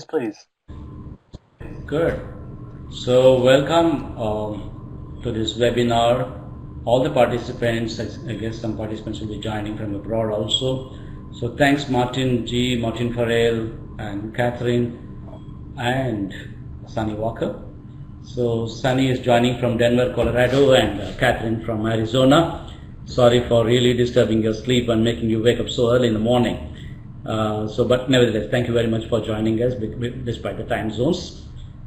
please. Good. So welcome to this webinar. All the participants, I guess some participants will be joining from abroad also. So thanks Martin G, Martin Farrell, and Catherine, and Sunny Walker. So Sunny is joining from Denver, Colorado, and Catherine from Arizona. Sorry for really disturbing your sleep and making you wake up so early in the morning. But nevertheless, thank you very much for joining us despite the time zones.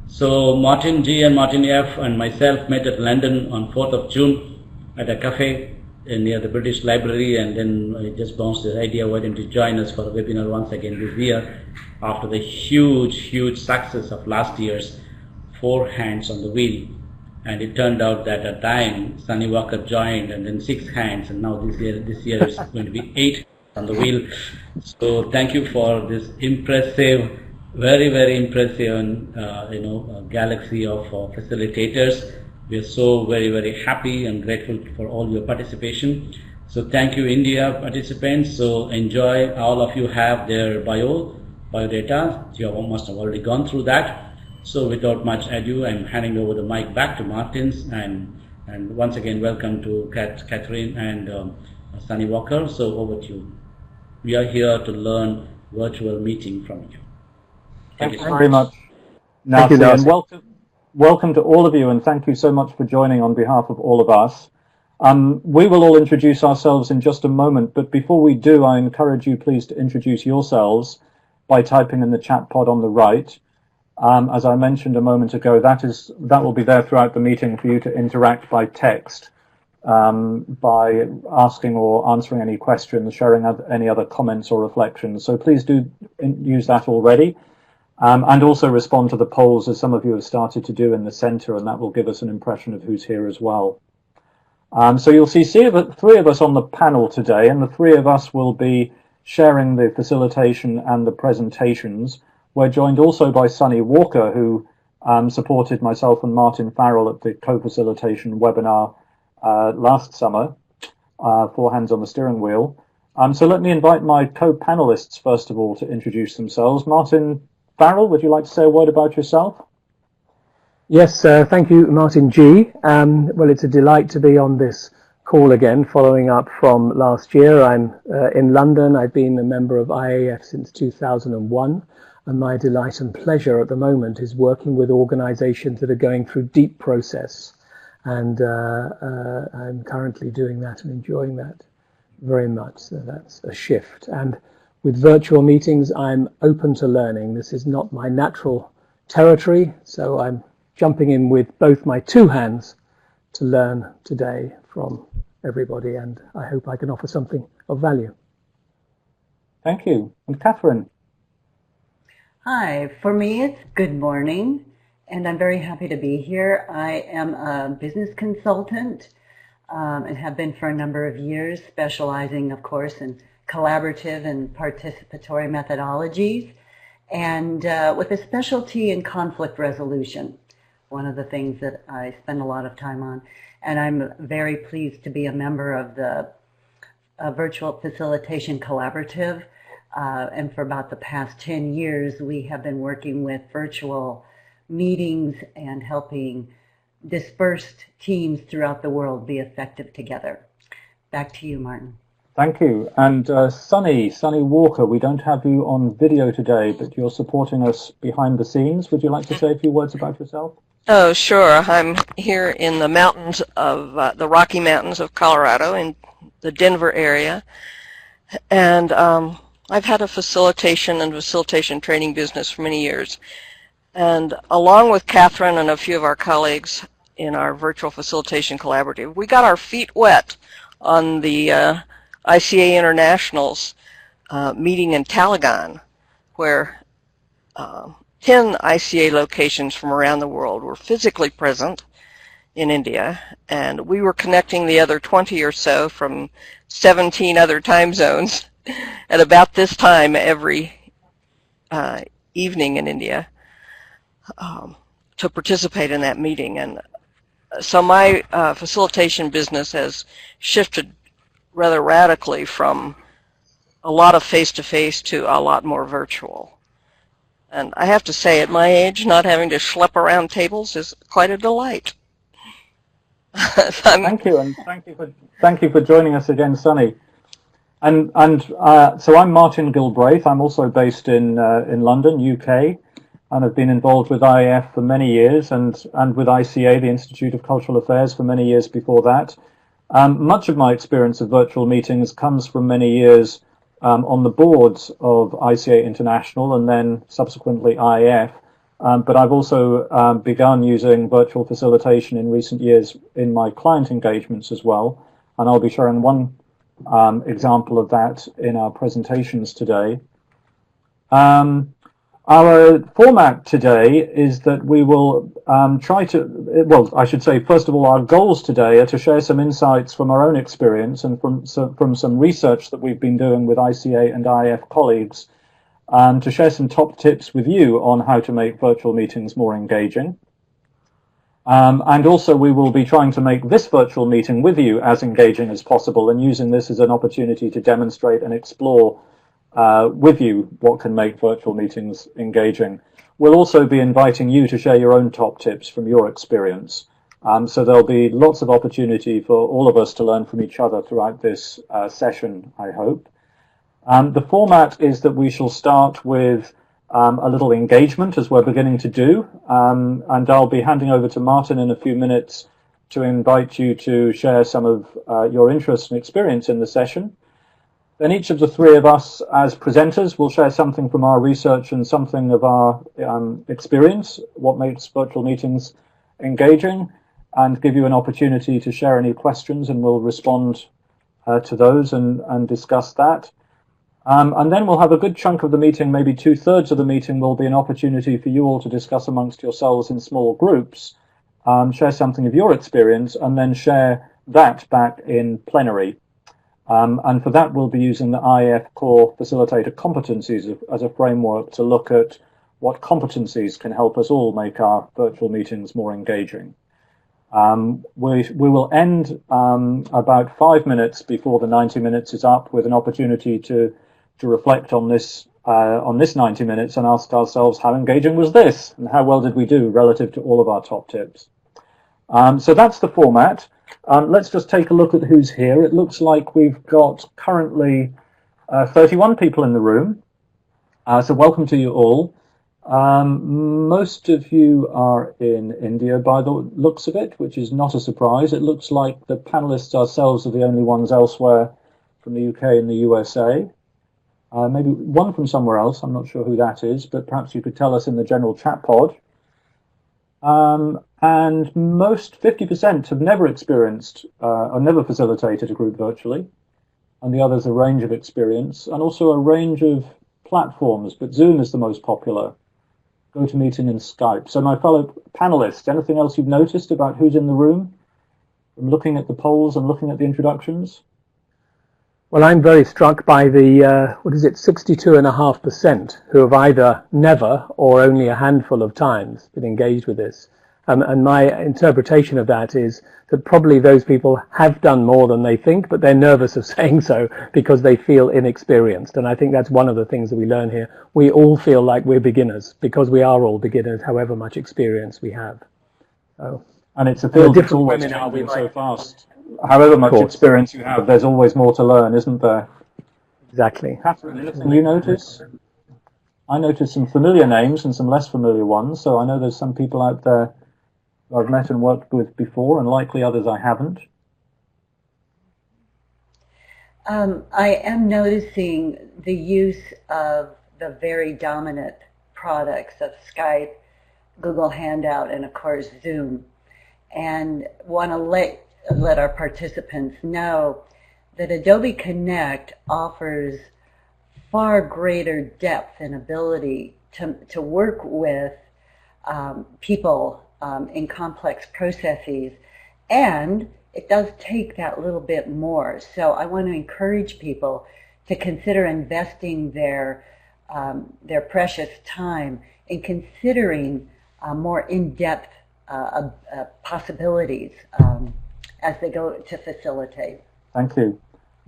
So Martin G and Martin F and myself met at London on 4th of June at a cafe near the British Library, and then I just bounced the idea, why don't you join us for a webinar once again this year after the huge success of last year's 4 hands on the wheel. And it turned out that at a time Sunny Walker joined, and then 6 hands, and now this year is going to be 8 on the wheel. So thank you for this impressive, very impressive galaxy of facilitators. We are so very happy and grateful for all your participation. So thank you India participants. So enjoy. All of you have their biodata. You must have already gone through that. So without much ado, I'm handing over the mic back to Martins, and once again welcome to Catherine and Sunny Walker. So over to you. We are here to learn virtual meeting from you. Thank you very much, Nancy, and welcome to all of you, and thank you so much for joining on behalf of all of us. We will all introduce ourselves in just a moment, but before we do, I encourage you please to introduce yourselves by typing in the chat pod on the right. As I mentioned a moment ago, that will be there throughout the meeting for you to interact by text, by asking or answering any questions, sharing any other comments or reflections. So please do use that already. And also respond to the polls, as some of you have started to do in the center, and that will give us an impression of who's here as well. So you'll see 3 of us on the panel today, and the 3 of us will be sharing the facilitation and the presentations. We're joined also by Sunny Walker, who supported myself and Martin Farrell at the co-facilitation webinar last summer, 4 hands on the steering wheel. So let me invite my co-panelists, first of all, to introduce themselves. Martin Farrell, would you like to say a word about yourself? Yes, thank you, Martin G. Well, it's a delight to be on this call again, following up from last year. I'm in London. I've been a member of IAF since 2001, and my delight and pleasure at the moment is working with organizations that are going through deep process. And I'm currently doing that and enjoying that very much. So that's a shift. And with virtual meetings, I'm open to learning. This is not my natural territory, so I'm jumping in with both my 2 hands to learn today from everybody, and I hope I can offer something of value. Thank you. And Catherine? Hi, for me it's good morning, and I'm very happy to be here. I am a business consultant and have been for a number of years, specializing, of course, in collaborative and participatory methodologies, and with a specialty in conflict resolution, one of the things that I spend a lot of time on. And I'm very pleased to be a member of the Virtual Facilitation Collaborative, and for about the past 10 years we have been working with virtual meetings and helping dispersed teams throughout the world be effective together. Back to you, Martin. Thank you. And Sunny Walker, we don't have you on video today, but you're supporting us behind the scenes. Would you like to say a few words about yourself? Oh, sure. I'm here in the mountains of the Rocky Mountains of Colorado in the Denver area. And I've had a facilitation training business for many years. And along with Catherine and a few of our colleagues in our Virtual Facilitation Collaborative, we got our feet wet on the ICA International's meeting in Talagan, where 10 ICA locations from around the world were physically present in India, and we were connecting the other 20 or so from 17 other time zones at about this time every evening in India to participate in that meeting. And so my facilitation business has shifted rather radically from a lot of face-to-face to a lot more virtual. And I have to say, at my age, not having to schlep around tables is quite a delight. Thank you, and thank you for joining us again, Sunny. And so I'm Martin Gilbraith. I'm also based in London, UK, and have been involved with IAF for many years, and with ICA, the Institute of Cultural Affairs, for many years before that. Much of my experience of virtual meetings comes from many years on the boards of ICA International and then subsequently IAF. But I've also begun using virtual facilitation in recent years in my client engagements as well. And I'll be sharing one example of that in our presentations today. Our format today is that we will try to, well, I should say, first of all, our goals today are to share some insights from our own experience and from some research that we've been doing with ICA and IAF colleagues, and to share some top tips with you on how to make virtual meetings more engaging. And also we will be trying to make this virtual meeting with you as engaging as possible, and using this as an opportunity to demonstrate and explore with you what can make virtual meetings engaging. We'll also be inviting you to share your own top tips from your experience. So there'll be lots of opportunity for all of us to learn from each other throughout this session, I hope. The format is that we shall start with a little engagement, as we're beginning to do, and I'll be handing over to Martin in a few minutes to invite you to share some of your interest and experience in the session. Then each of the three of us as presenters will share something from our research and something of our experience, what makes virtual meetings engaging, and give you an opportunity to share any questions, and we'll respond to those and discuss that. And then we'll have a good chunk of the meeting, maybe 2/3 of the meeting will be an opportunity for you all to discuss amongst yourselves in small groups, share something of your experience, and then share that back in plenary. And for that, we'll be using the IAF core facilitator competencies as a framework to look at what competencies can help us all make our virtual meetings more engaging. We will end about 5 minutes before the 90 minutes is up with an opportunity to reflect on this 90 minutes and ask ourselves, how engaging was this, and how well did we do relative to all of our top tips. So that's the format. Let's just take a look at who's here. It looks like we've got currently 31 people in the room. So welcome to you all. Most of you are in India by the looks of it, which is not a surprise. It looks like the panelists ourselves are the only ones elsewhere from the UK and the USA. Maybe one from somewhere else, I'm not sure who that is, but perhaps you could tell us in the general chat pod. And most 50% have never experienced or never facilitated a group virtually, and the others a range of experience, and also a range of platforms, but Zoom is the most popular, GoToMeeting and Skype. So my fellow panelists, anything else you've noticed about who's in the room from looking at the polls and looking at the introductions? Well, I'm very struck by the, 62.5% who have either never or only a handful of times been engaged with this. And my interpretation of that is that probably those people have done more than they think, but they're nervous of saying so because they feel inexperienced. And I think that's one of the things that we learn here. We all feel like we're beginners because we are all beginners, however much experience we have. So, and it's a field that's always changing so fast. However much experience you have, there's always more to learn, isn't there? Exactly. Catherine, anything you notice? I noticed some familiar names and some less familiar ones, so I know there's some people out there who I've met and worked with before, and likely others I haven't. I am noticing the use of the very dominant products of Skype, Google Hangout, and of course Zoom, and want to let our participants know that Adobe Connect offers far greater depth and ability to work with people in complex processes, and it does take that little bit more. So I want to encourage people to consider investing their precious time in considering more in-depth possibilities as they go to facilitate. Thank you.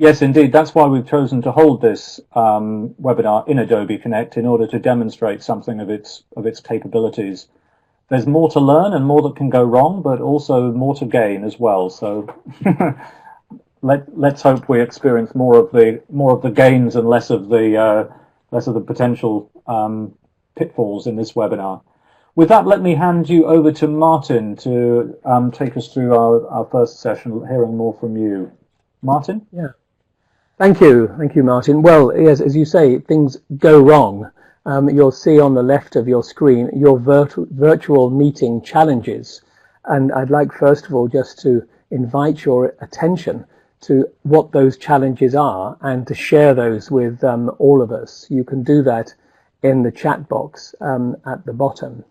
Yes, indeed. That's why we've chosen to hold this webinar in Adobe Connect in order to demonstrate something of its capabilities. There's more to learn and more that can go wrong, but also more to gain as well. So let's hope we experience more of the gains and less of the potential pitfalls in this webinar. With that, let me hand you over to Martin to take us through our first session, hearing more from you. Martin? Yeah. Thank you, Martin. Well, yes, as you say, things go wrong. You'll see on the left of your screen your virtual meeting challenges. And I'd like, first of all, just to invite your attention to what those challenges are and to share those with all of us. You can do that in the chat box at the bottom.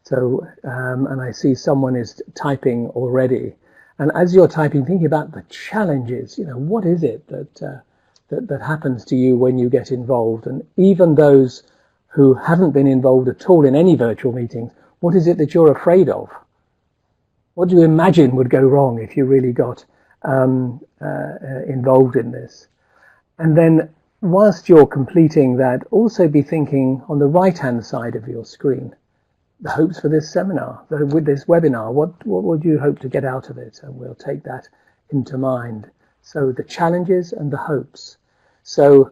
So, and I see someone is typing already. And as you're typing, thinking about the challenges, what is it that happens to you when you get involved? And even those who haven't been involved at all in any virtual meetings, what is it that you're afraid of? What do you imagine would go wrong if you really got involved in this? And then whilst you're completing that, also be thinking on the right-hand side of your screen, the hopes for this seminar, with this webinar, what would you hope to get out of it? And we'll take that into mind. So the challenges and the hopes. So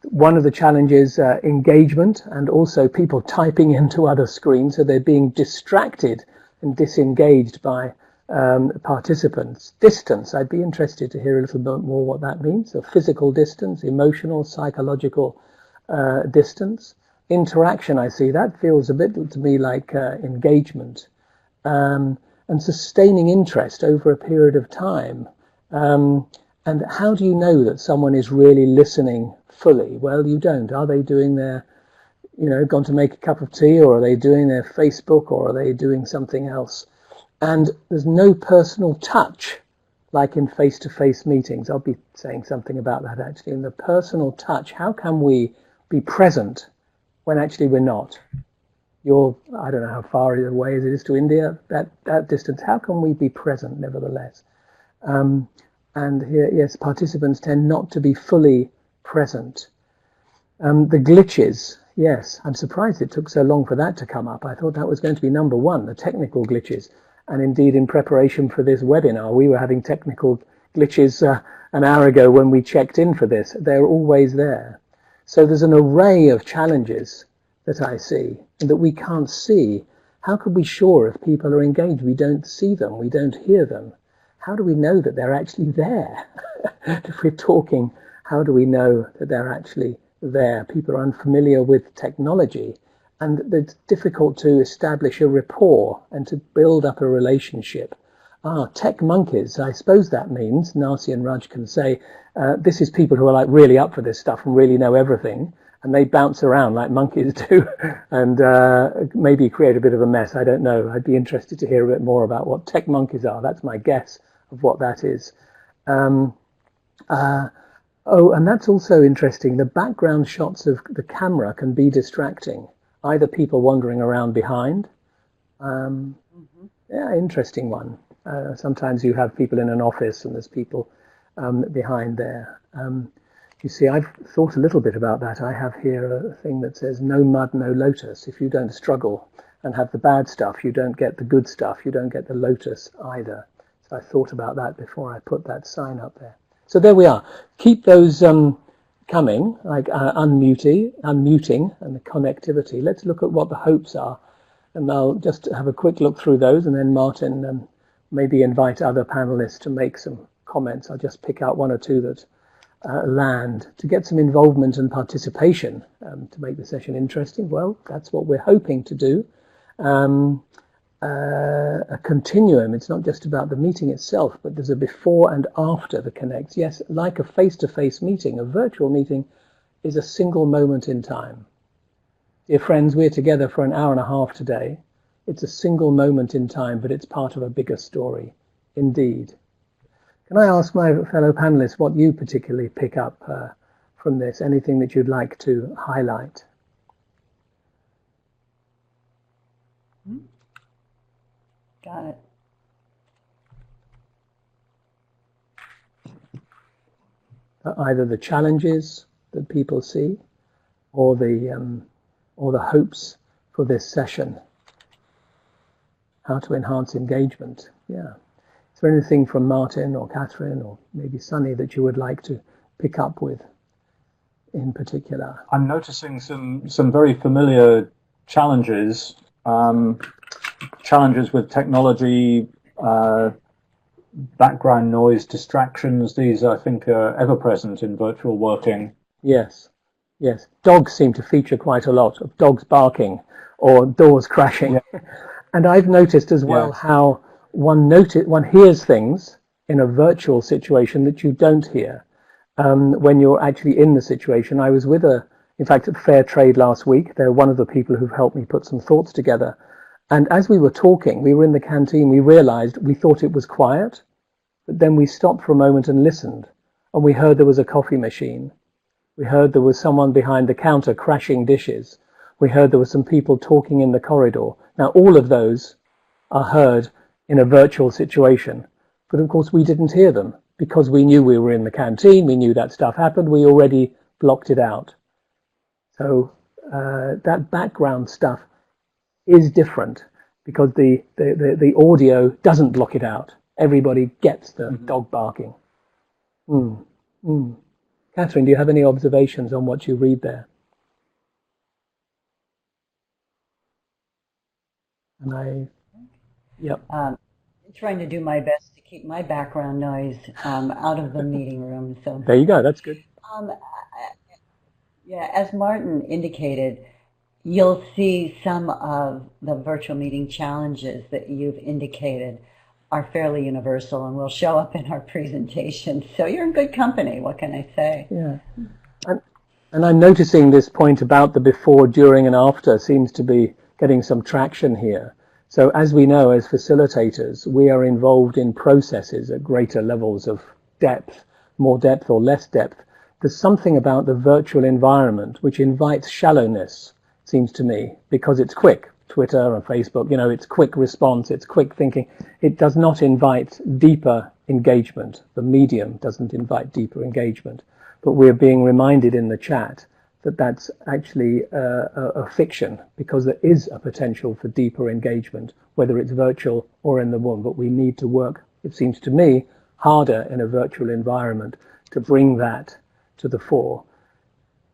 one of the challenges, engagement, and also people typing into other screens, so they're being distracted and disengaged by participants. Distance, I'd be interested to hear a little bit more what that means. So physical distance, emotional, psychological distance. Interaction, I see, that feels a bit to me like engagement. And sustaining interest over a period of time. And how do you know that someone is really listening fully? Well, you don't. Are they doing their, gone to make a cup of tea, or are they doing their Facebook, or are they doing something else? And there's no personal touch like in face-to-face meetings. I'll be saying something about that actually. In the personal touch, how can we be present when actually we're not? I don't know how far away it is to India, that distance. How can we be present nevertheless? And here, yes, participants tend not to be fully present. The glitches, yes, I'm surprised it took so long for that to come up. I thought that was going to be number one, the technical glitches. And indeed, in preparation for this webinar, we were having technical glitches an hour ago when we checked in for this. They're always there. So there's an array of challenges that I see and that we can't see. How could we be sure if people are engaged? We don't see them. We don't hear them. How do we know that they're actually there? If we're talking, how do we know that they're actually there? People are unfamiliar with technology, and it's difficult to establish a rapport and to build up a relationship. Tech monkeys, I suppose that means, Nasi and Raj can say, this is people who are like really up for this stuff and really know everything, and they bounce around like monkeys do and maybe create a bit of a mess. I don't know. I'd be interested to hear a bit more about what tech monkeys are. That's my guess of what that is. And that's also interesting. The background shots of the camera can be distracting. Either people wandering around behind. Yeah, interesting one. Sometimes you have people in an office and there's people behind there. You see, I've thought a little bit about that. I have here a thing that says, no mud, no lotus. If you don't struggle and have the bad stuff, you don't get the good stuff. You don't get the lotus either. So I thought about that before I put that sign up there. So there we are. Keep those coming, like unmuting and the connectivity. Let's look at what the hopes are. And I'll just have a quick look through those, and then Martin maybe invite other panelists to make some comments. I'll just pick out one or two that land to get some involvement and participation to make the session interesting. Well, that's what we're hoping to do. A continuum. It's not just about the meeting itself, but there's a before and after the connect. Yes, like a face-to-face meeting, a virtual meeting is a single moment in time. Dear friends, we're together for an hour and a half today. It's a single moment in time, but it's part of a bigger story, indeed. Can I ask my fellow panelists what you particularly pick up from this? Anything that you'd like to highlight? Got it. either the challenges that people see or the hopes for this session. How to enhance engagement. Yeah. Is there anything from Martin or Catherine or maybe Sunny that you would like to pick up with in particular? I'm noticing some very familiar challenges. Challenges with technology, background noise, distractions. These, I think, are ever present in virtual working. Yes, yes. Dogs seem to feature quite a lot, of dogs barking or doors crashing. Yeah. And I've noticed as well how one hears things in a virtual situation that you don't hear when you're actually in the situation. I was with in fact, at Fair Trade last week. They're one of the people who've helped me put some thoughts together. And as we were talking, we were in the canteen, we realized we thought it was quiet, but then we stopped for a moment and listened, and we heard there was a coffee machine. We heard there was someone behind the counter crashing dishes. We heard there were some people talking in the corridor. Now, all of those are heard in a virtual situation, but of course we didn't hear them because we knew we were in the canteen, we knew that stuff happened, we already blocked it out. So that background stuff is different because the audio doesn't block it out. Everybody gets the dog barking. Catherine, do you have any observations on what you read there? And I'm trying to do my best to keep my background noise out of the meeting room. So there you go. That's good. Yeah, as Martin indicated, you'll see some of the virtual meeting challenges that you've indicated are fairly universal and will show up in our presentation. So you're in good company. What can I say? Yeah. And I'm noticing this point about the before, during, and after seems to be getting some traction here. So as we know, as facilitators, we are involved in processes at greater levels of depth, more depth or less depth. There's something about the virtual environment which invites shallowness, seems to me, because it's quick. Twitter and Facebook, it's quick response, it's quick thinking. It does not invite deeper engagement. The medium doesn't invite deeper engagement. But we're being reminded in the chat that that's actually a fiction, because there is a potential for deeper engagement, whether it's virtual or in the room. But we need to work, it seems to me, harder in a virtual environment to bring that to the fore.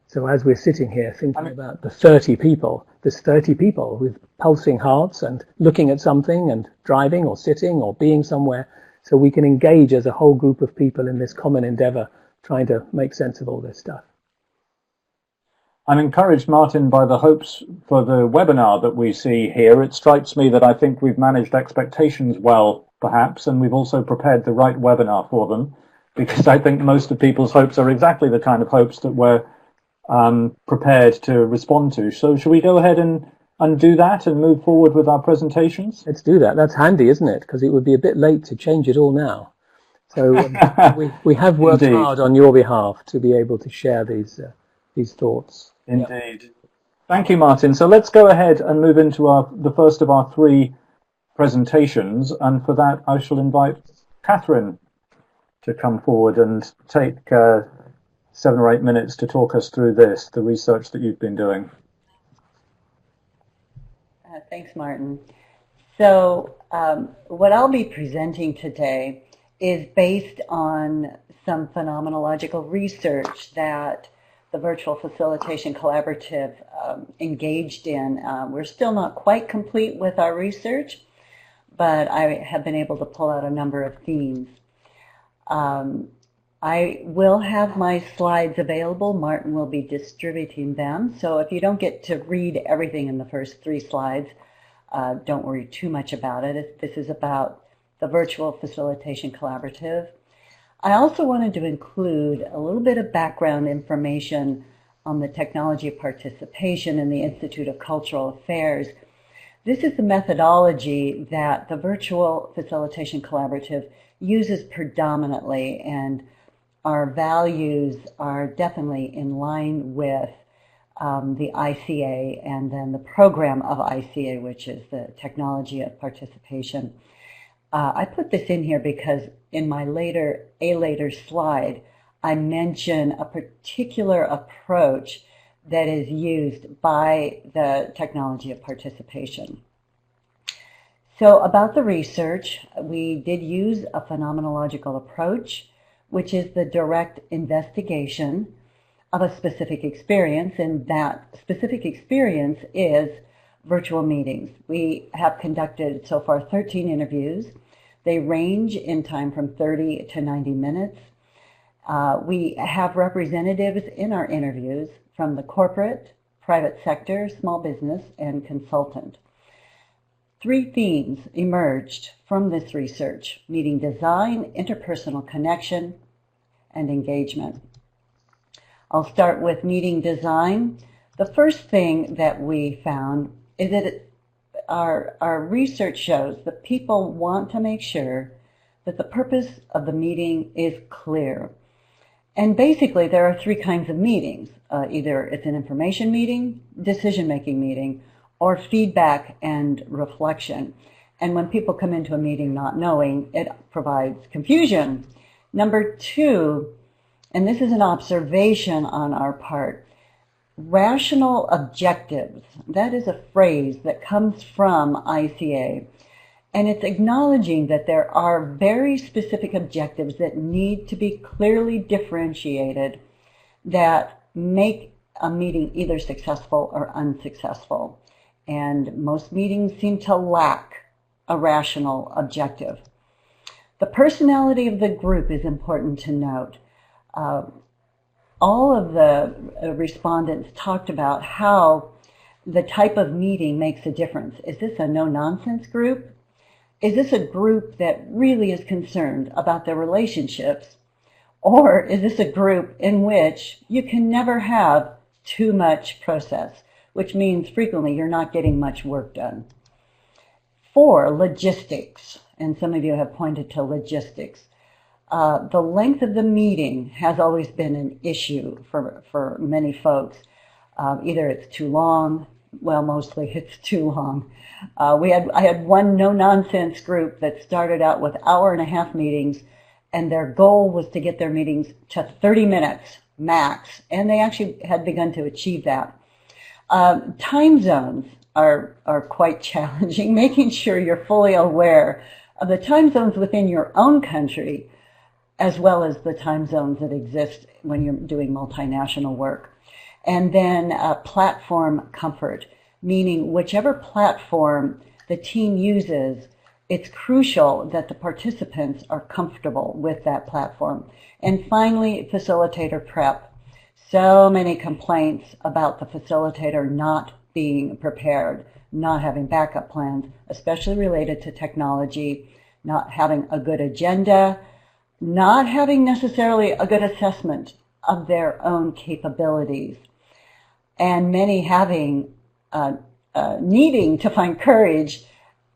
So as we're sitting here thinking about the 30 people, there's 30 people with pulsing hearts and looking at something and driving or sitting or being somewhere, so we can engage as a whole group of people in this common endeavor trying to make sense of all this stuff. I'm encouraged, Martin, by the hopes for the webinar that we see here. It strikes me that I think we've managed expectations well, perhaps, and we've also prepared the right webinar for them, because I think most of people's hopes are exactly the kind of hopes that we're prepared to respond to. So shall we go ahead and do that and move forward with our presentations? Let's do that. That's handy, isn't it? Because it would be a bit late to change it all now. So we have worked hard on your behalf to be able to share these thoughts. Indeed. Yep. Thank you, Martin. So let's go ahead and move into the first of our three presentations. And for that, I shall invite Catherine to come forward and take 7 or 8 minutes to talk us through the research that you've been doing. Thanks, Martin. So what I'll be presenting today is based on some phenomenological research that the Virtual Facilitation Collaborative engaged in. We're still not quite complete with our research, but I have been able to pull out a number of themes. I will have my slides available. Martin will be distributing them. So if you don't get to read everything in the first 3 slides, don't worry too much about it. This is about the Virtual Facilitation Collaborative. I also wanted to include a little bit of background information on the technology of participation in the Institute of Cultural Affairs. This is the methodology that the Virtual Facilitation Collaborative uses predominantly, and our values are definitely in line with the ICA and then the program of ICA, which is the Technology of Participation. I put this in here because in my later slide, I mention a particular approach that is used by the technology of participation. So about the research, we did use a phenomenological approach, which is the direct investigation of a specific experience, and that specific experience is virtual meetings. We have conducted so far 13 interviews. They range in time from 30 to 90 minutes. We have representatives in our interviews from the corporate, private sector, small business, and consultant. 3 themes emerged from this research: meeting design, interpersonal connection, and engagement. I'll start with meeting design. The first thing that we found is that our research shows that people want to make sure that the purpose of the meeting is clear. And basically, there are 3 kinds of meetings. Either it's an information meeting, decision-making meeting, or feedback and reflection. And when people come into a meeting not knowing, it provides confusion. Number 2, and this is an observation on our part, rational objectives. That is a phrase that comes from ICA. And it's acknowledging that there are very specific objectives that need to be clearly differentiated that make a meeting either successful or unsuccessful. And most meetings seem to lack a rational objective. The personality of the group is important to note. All of the respondents talked about how the type of meeting makes a difference. Is this a no-nonsense group? Is this a group that really is concerned about their relationships? Or is this a group in which you can never have too much process, which means frequently you're not getting much work done? 4, logistics. And some of you have pointed to logistics. The length of the meeting has always been an issue for many folks. Either it's too long, well, mostly it's too long. I had one no-nonsense group that started out with 1.5-hour meetings, and their goal was to get their meetings to 30 minutes max, and they actually had begun to achieve that. Time zones are quite challenging, making sure you're fully aware of the time zones within your own country, as well as the time zones that exist when you're doing multinational work. And then platform comfort, meaning whichever platform the team uses, it's crucial that the participants are comfortable with that platform. And finally, facilitator prep. So many complaints about the facilitator not being prepared, not having backup plans, especially related to technology, not having a good agenda, not having necessarily a good assessment of their own capabilities, and many having needing to find courage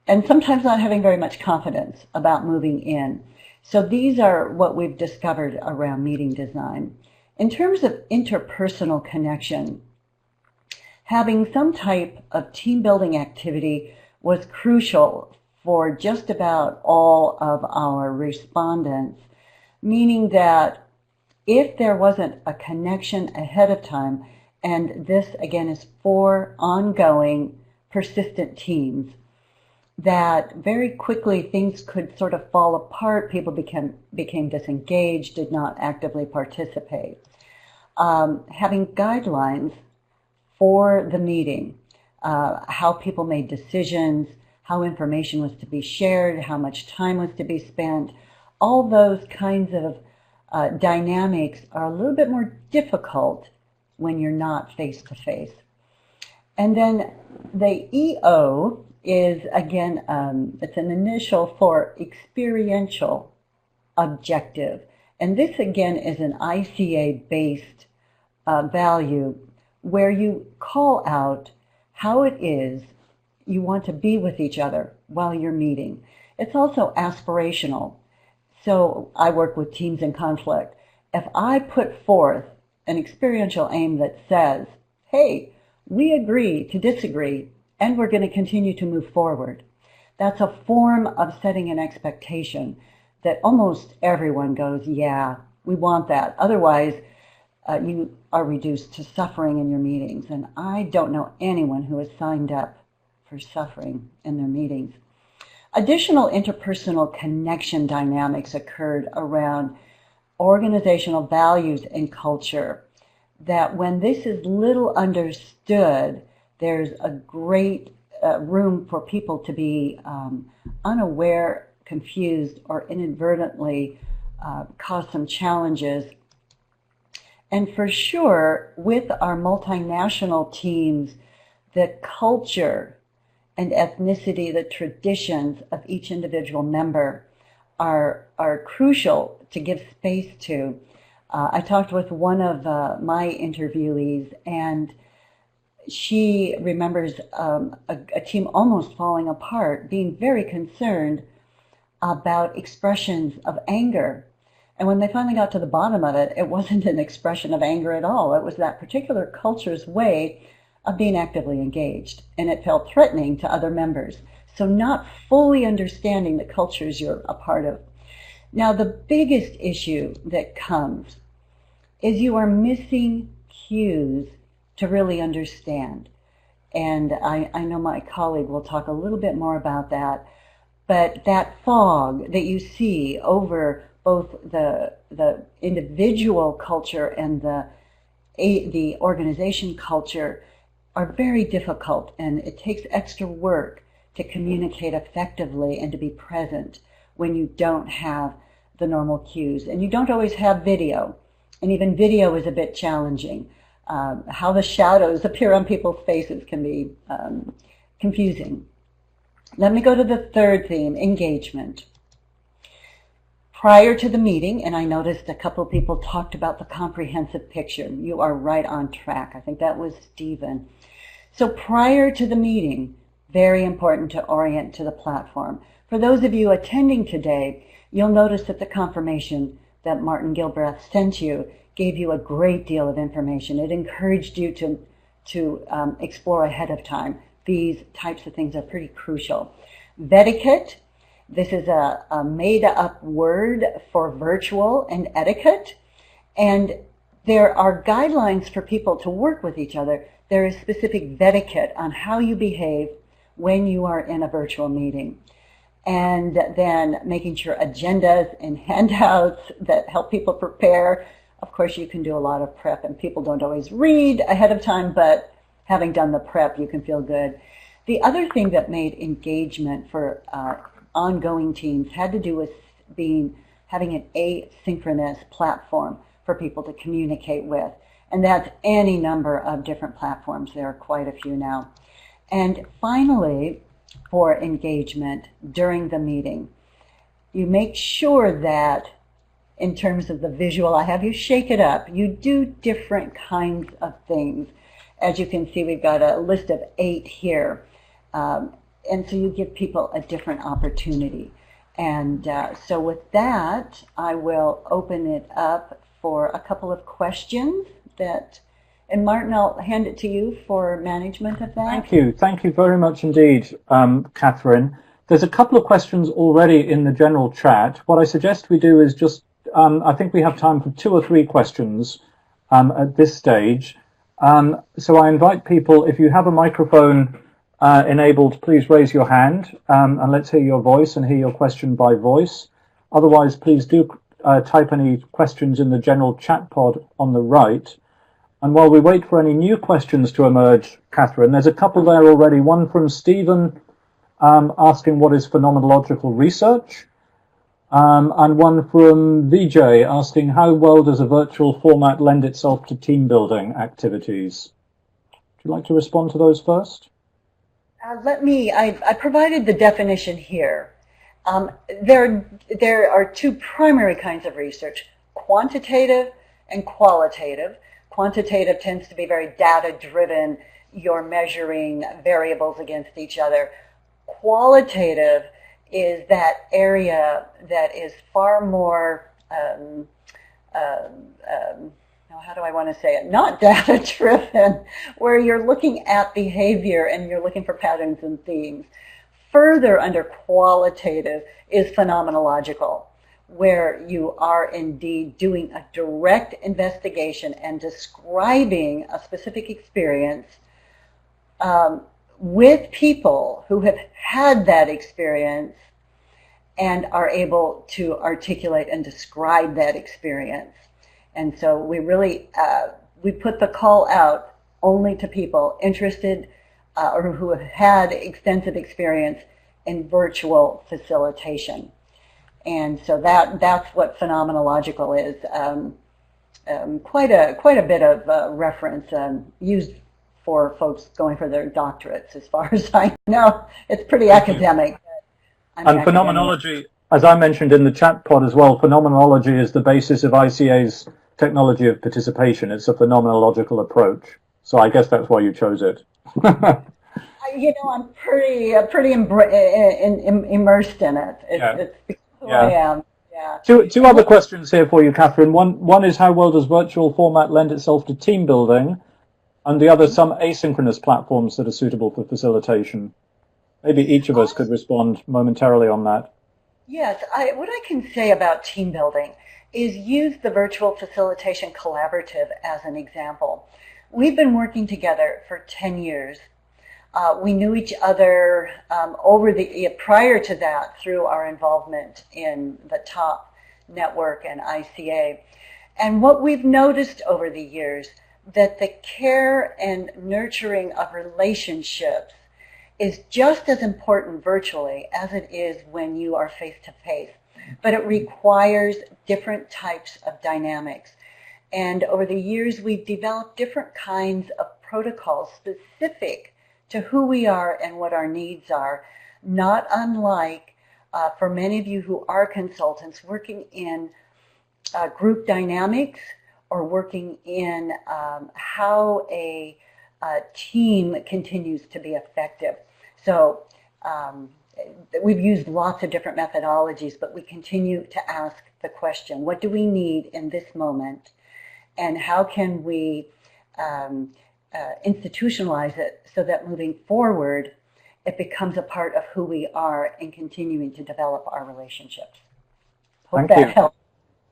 and sometimes not having very much confidence about moving in. So these are what we've discovered around meeting design. In terms of interpersonal connection, having some type of team building activity was crucial for just about all of our respondents, meaning that if there wasn't a connection ahead of time, and this again is for ongoing persistent teams, that very quickly things could sort of fall apart. People became disengaged, did not actively participate. Having guidelines for the meeting, how people made decisions, how information was to be shared, how much time was to be spent, all those kinds of dynamics are a little bit more difficult when you're not face-to-face. And then the EO is, again, it's an initial for experiential objective. And this, again, is an ICA-based value where you call out how it is you want to be with each other while you're meeting. It's also aspirational. So I work with teams in conflict. If I put forth an experiential aim that says, hey, we agree to disagree, and we're going to continue to move forward, that's a form of setting an expectation that almost everyone goes, yeah, We want that. Otherwise, you are reduced to suffering in your meetings. And I don't know anyone who has signed up for suffering in their meetings. Additional interpersonal connection dynamics occurred around organizational values and culture, that when this is little understood, there's a great room for people to be unaware, confused, or inadvertently cause some challenges. And for sure, with our multinational teams, the culture and ethnicity, the traditions of each individual member are crucial to give space to. I talked with one of my interviewees, and she remembers a team almost falling apart, being very concerned about expressions of anger. And when they finally got to the bottom of it, it wasn't an expression of anger at all. It was that particular culture's way of being actively engaged, and it felt threatening to other members. So not fully understanding the cultures you're a part of. Now, the biggest issue that comes is you are missing cues to really understand. And I know my colleague will talk a little bit more about that, but that fog that you see over both the individual culture and the organization culture are very difficult, and it takes extra work to communicate effectively and to be present when you don't have the normal cues. And you don't always have video, and even video is a bit challenging. How the shadows appear on people's faces can be confusing. Let me go to the third theme, engagement. Prior to the meeting, and I noticed a couple of people talked about the comprehensive picture. You are right on track. I think that was Stephen. So prior to the meeting, very important to orient to the platform. For those of you attending today, you'll notice that the confirmation that Martin Gilbraith sent you gave you a great deal of information. It encouraged you to explore ahead of time. These types of things are pretty crucial. Vetiquette. This is a made-up word for virtual and etiquette, and there are guidelines for people to work with each other. There is specific vetiquette on how you behave when you are in a virtual meeting, and then making sure agendas and handouts that help people prepare. Of course, you can do a lot of prep, and people don't always read ahead of time, but having done the prep, you can feel good. The other thing that made engagement for ongoing teams had to do with having an asynchronous platform for people to communicate with. And that's any number of different platforms. There are quite a few now. And finally, for engagement during the meeting, you make sure that in terms of the visual, I have you shake it up. You do different kinds of things. As you can see, we've got a list of 8 here. And so you give people a different opportunity. And so with that, I will open it up for a couple of questions and Martin, I'll hand it to you for management of that. Thank you. Thank you very much indeed, Catherine. There's a couple of questions already in the general chat. What I suggest we do is just, I think we have time for 2 or 3 questions at this stage. So I invite people, if you have a microphone enabled, please raise your hand and let's hear your voice and hear your question by voice. Otherwise, please do type any questions in the general chat pod on the right. And while we wait for any new questions to emerge, Catherine, there's a couple there already. One from Stephen asking what is phenomenological research, and one from Vijay asking how well does a virtual format lend itself to team building activities. Would you like to respond to those first? I provided the definition here. There are 2 primary kinds of research, quantitative and qualitative. Quantitative tends to be very data-driven. You're measuring variables against each other. Qualitative is that area that is far more, how do I want to say it, not data-driven, where you're looking at behavior and you're looking for patterns and themes. Further under qualitative is phenomenological, where you are indeed doing a direct investigation and describing a specific experience with people who have had that experience and are able to articulate and describe that experience. And so we really, we put the call out only to people interested or who have had extensive experience in virtual facilitation. And so that's what phenomenological is. Quite a bit of reference used for folks going for their doctorates, as far as I know. It's pretty academic. And phenomenology, as I mentioned in the chat pod as well, phenomenology is the basis of ICA's technology of participation. It's a phenomenological approach. So I guess that's why you chose it. You know, I'm pretty immersed in it. It's who I am. Yeah. Two other questions here for you, Catherine. One is, how well does virtual format lend itself to team building? And the other, some asynchronous platforms that are suitable for facilitation. Maybe each of us could respond momentarily on that. Yes, what I can say about team building is use the Virtual Facilitation Collaborative as an example. We've been working together for 10 years. We knew each other prior to that through our involvement in the TOP network and ICA. And what we've noticed over the years, that the care and nurturing of relationships is just as important virtually as it is when you are face-to-face. But it requires different types of dynamics. And over the years, we've developed different kinds of protocols specific to who we are and what our needs are, not unlike, for many of you who are consultants, working in group dynamics or working in how a team continues to be effective. So we've used lots of different methodologies, but we continue to ask the question, what do we need in this moment? And how can we institutionalize it so that moving forward, it becomes a part of who we are in continuing to develop our relationships. Hope that helps.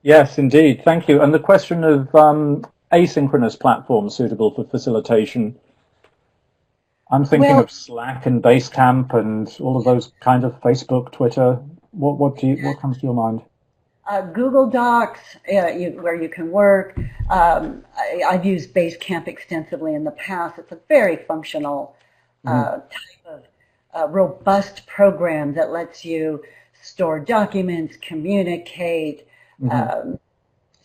Yes, indeed. Thank you. And the question of asynchronous platforms suitable for facilitation. I'm thinking of Slack and Basecamp and all of those kind of Facebook, Twitter. What comes to your mind? Google Docs, where you can work. I've used Basecamp extensively in the past. It's a very functional type of robust program that lets you store documents, communicate.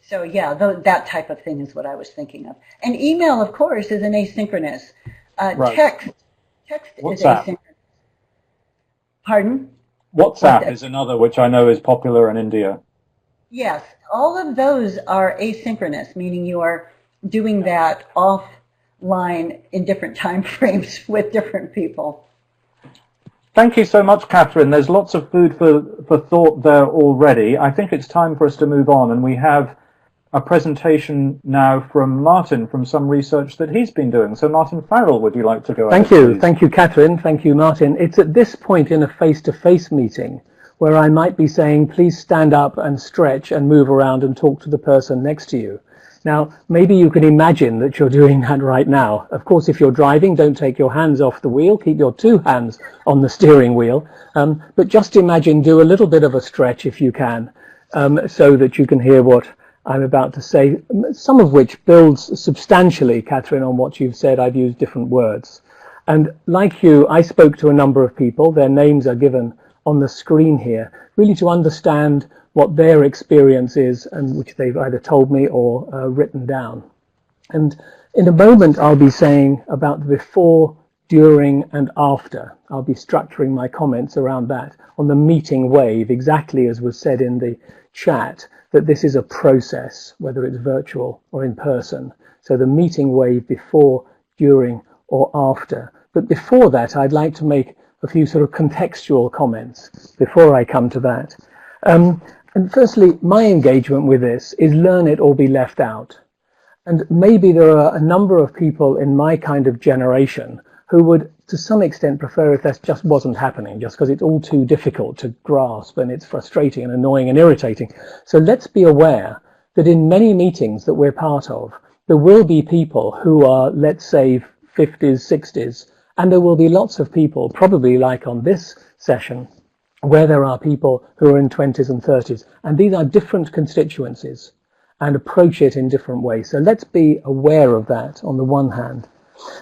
So yeah, that type of thing is what I was thinking of. And email, of course, is an asynchronous. Text is asynchronous. Pardon? WhatsApp is another, which I know is popular in India. Yes, all of those are asynchronous, meaning you are doing that offline in different time frames with different people. Thank you so much, Catherine. There's lots of food for thought there already. I think it's time for us to move on, and we have a presentation now from Martin from some research that he's been doing. So Martin Farrell, would you like to go ahead? Thank you. Thank you, Catherine. Thank you, Martin. It's at this point in a face-to-face meeting where I might be saying, please stand up and stretch and move around and talk to the person next to you. Now, maybe you can imagine that you're doing that right now. Of course, if you're driving, don't take your hands off the wheel. Keep your two hands on the steering wheel. But just imagine, do a little bit of a stretch if you can, so that you can hear what I'm about to say, some of which builds substantially, Catherine, on what you've said. I've used different words. And like you, I spoke to a number of people. Their names are given on the screen here, really to understand what their experience is, and which they've either told me or written down. And in a moment, I'll be saying about the before, during, and after. I'll be structuring my comments around that on the meeting wave, exactly as was said in the chat, that this is a process, whether it's virtual or in person. So the meeting wave before, during, or after. But before that, I'd like to make a few sort of contextual comments before I come to that. And firstly, my engagement with this is learn it or be left out. And maybe there are a number of people in my kind of generation who would to some extent prefer if that just wasn't happening, just because it's all too difficult to grasp and it's frustrating and annoying and irritating. So let's be aware that in many meetings that we're part of, there will be people who are, let's say, 50s, 60s, and there will be lots of people, probably like on this session, where there are people who are in 20s and 30s, and these are different constituencies and approach it in different ways. So let's be aware of that on the one hand.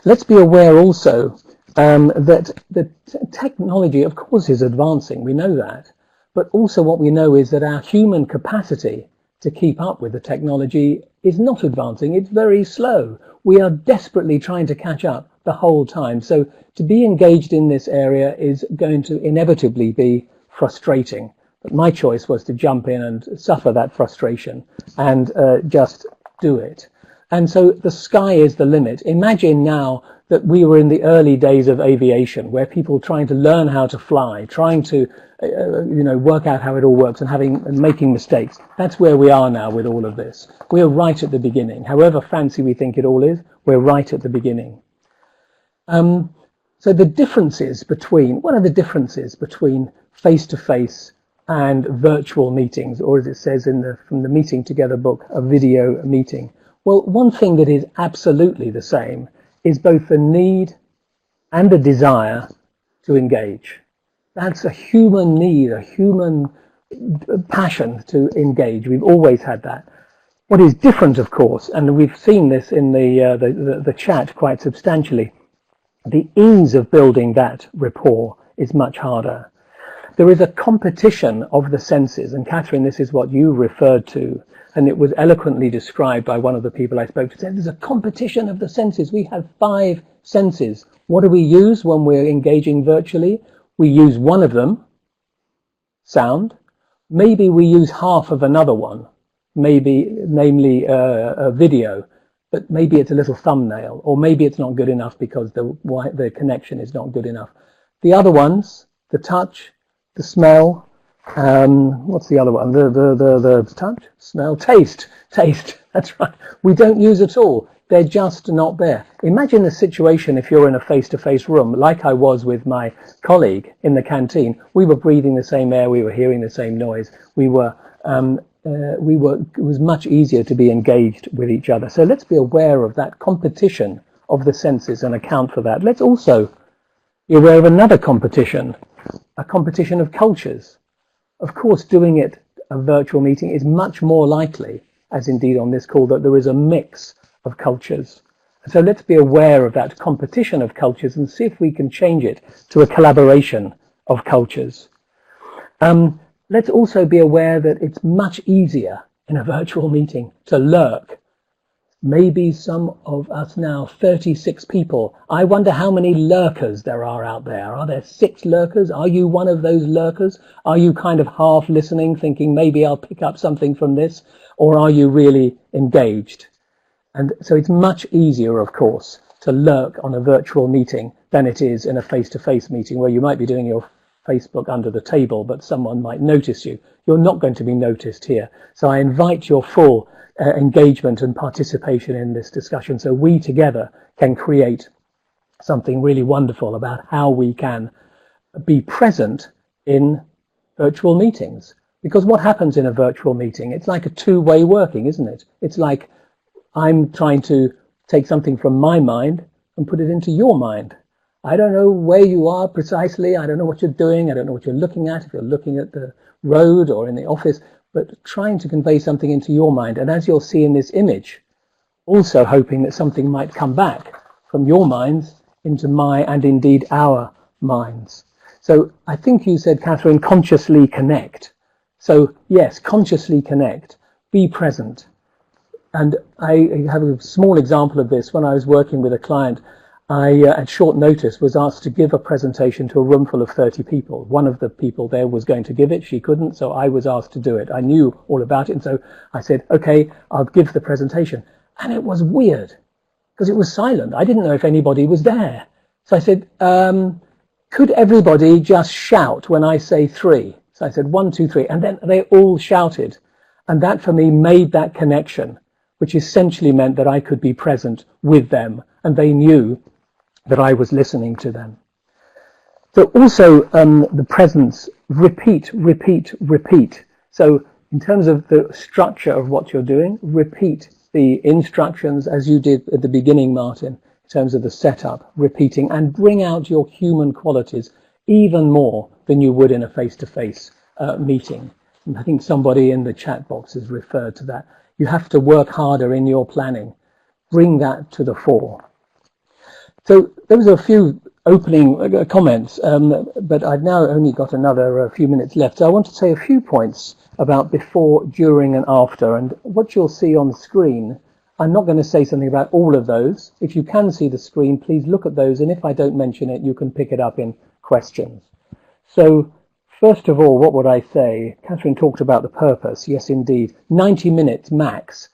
Let's be aware also that the technology, of course, is advancing. We know that. But also what we know is that our human capacity to keep up with the technology is not advancing. It's very slow. We are desperately trying to catch up the whole time. So to be engaged in this area is going to inevitably be frustrating. But my choice was to jump in and suffer that frustration and just do it. And so the sky is the limit. Imagine now that we were in the early days of aviation, where people trying to learn how to fly, trying to work out how it all works and making mistakes. That's where we are now with all of this. We are right at the beginning. However fancy we think it all is, we're right at the beginning. So the differences between, what are the differences between face-to-face and virtual meetings, or as it says from the Meeting Together book, a video meeting? Well, one thing that is absolutely the same is both the need and the desire to engage. That's a human need, a human passion to engage. We've always had that. What is different, of course, and we've seen this in the chat quite substantially, the ease of building that rapport is much harder. There is a competition of the senses, and Catherine, this is what you referred to, and it was eloquently described by one of the people I spoke to. Said there's a competition of the senses. We have 5 senses. What do we use when we're engaging virtually? We use one of them, sound. Maybe we use half of another one, namely a video, but maybe it's a little thumbnail, or maybe it's not good enough because the connection is not good enough. The other ones, the touch, the smell, what's the other one? The touch, smell, taste. That's right. We don't use at all. They're just not there. Imagine the situation if you're in a face-to-face room, like I was with my colleague in the canteen. We were breathing the same air. We were hearing the same noise. It was much easier to be engaged with each other. So let's be aware of that competition of the senses and account for that. Let's also be aware of another competition, a competition of cultures. Of course, doing it a virtual meeting is much more likely, as indeed on this call, that there is a mix of cultures. So let's be aware of that competition of cultures and see if we can change it to a collaboration of cultures. Let's also be aware that it's much easier in a virtual meeting to lurk. Maybe some of us now, 36 people. I wonder how many lurkers there are out there. Are there 6 lurkers? Are you one of those lurkers? Are you kind of half listening, thinking maybe I'll pick up something from this? Or are you really engaged? And so it's much easier, of course, to lurk on a virtual meeting than it is in a face-to-face meeting where you might be doing your Facebook under the table, but someone might notice you. You're not going to be noticed here. So I invite your full engagement and participation in this discussion so we together can create something really wonderful about how we can be present in virtual meetings. Because what happens in a virtual meeting? It's like a two-way working, isn't it? It's like I'm trying to take something from my mind and put it into your mind. I don't know where you are precisely. I don't know what you're doing. I don't know what you're looking at, if you're looking at the road or in the office, but trying to convey something into your mind. And as you'll see in this image, also hoping that something might come back from your minds into my and indeed our minds. So I think you said, Catherine, consciously connect. So yes, consciously connect, be present. And I have a small example of this. When I was working with a client, I, at short notice, was asked to give a presentation to a room full of 30 people. One of the people there was going to give it. She couldn't, so I was asked to do it. I knew all about it, and so I said, okay, I'll give the presentation. And it was weird, because it was silent. I didn't know if anybody was there. So I said, could everybody just shout when I say 3? So I said 1, 2, 3, and then they all shouted. And that, for me, made that connection, which essentially meant that I could be present with them, and they knew that I was listening to them. So also the presence, repeat, repeat, repeat. So in terms of the structure of what you're doing, repeat the instructions as you did at the beginning, Martin, in terms of the setup, repeating, and bring out your human qualities even more than you would in a face-to-face meeting. And I think somebody in the chat box has referred to that. You have to work harder in your planning. Bring that to the fore. So those are a few opening comments, but I've now only got another few minutes left. So I want to say a few points about before, during, and after. And what you'll see on the screen, I'm not going to say something about all of those. If you can see the screen, please look at those. And if I don't mention it, you can pick it up in questions. So first of all, what would I say? Catherine talked about the purpose. Yes, indeed. 90 minutes max.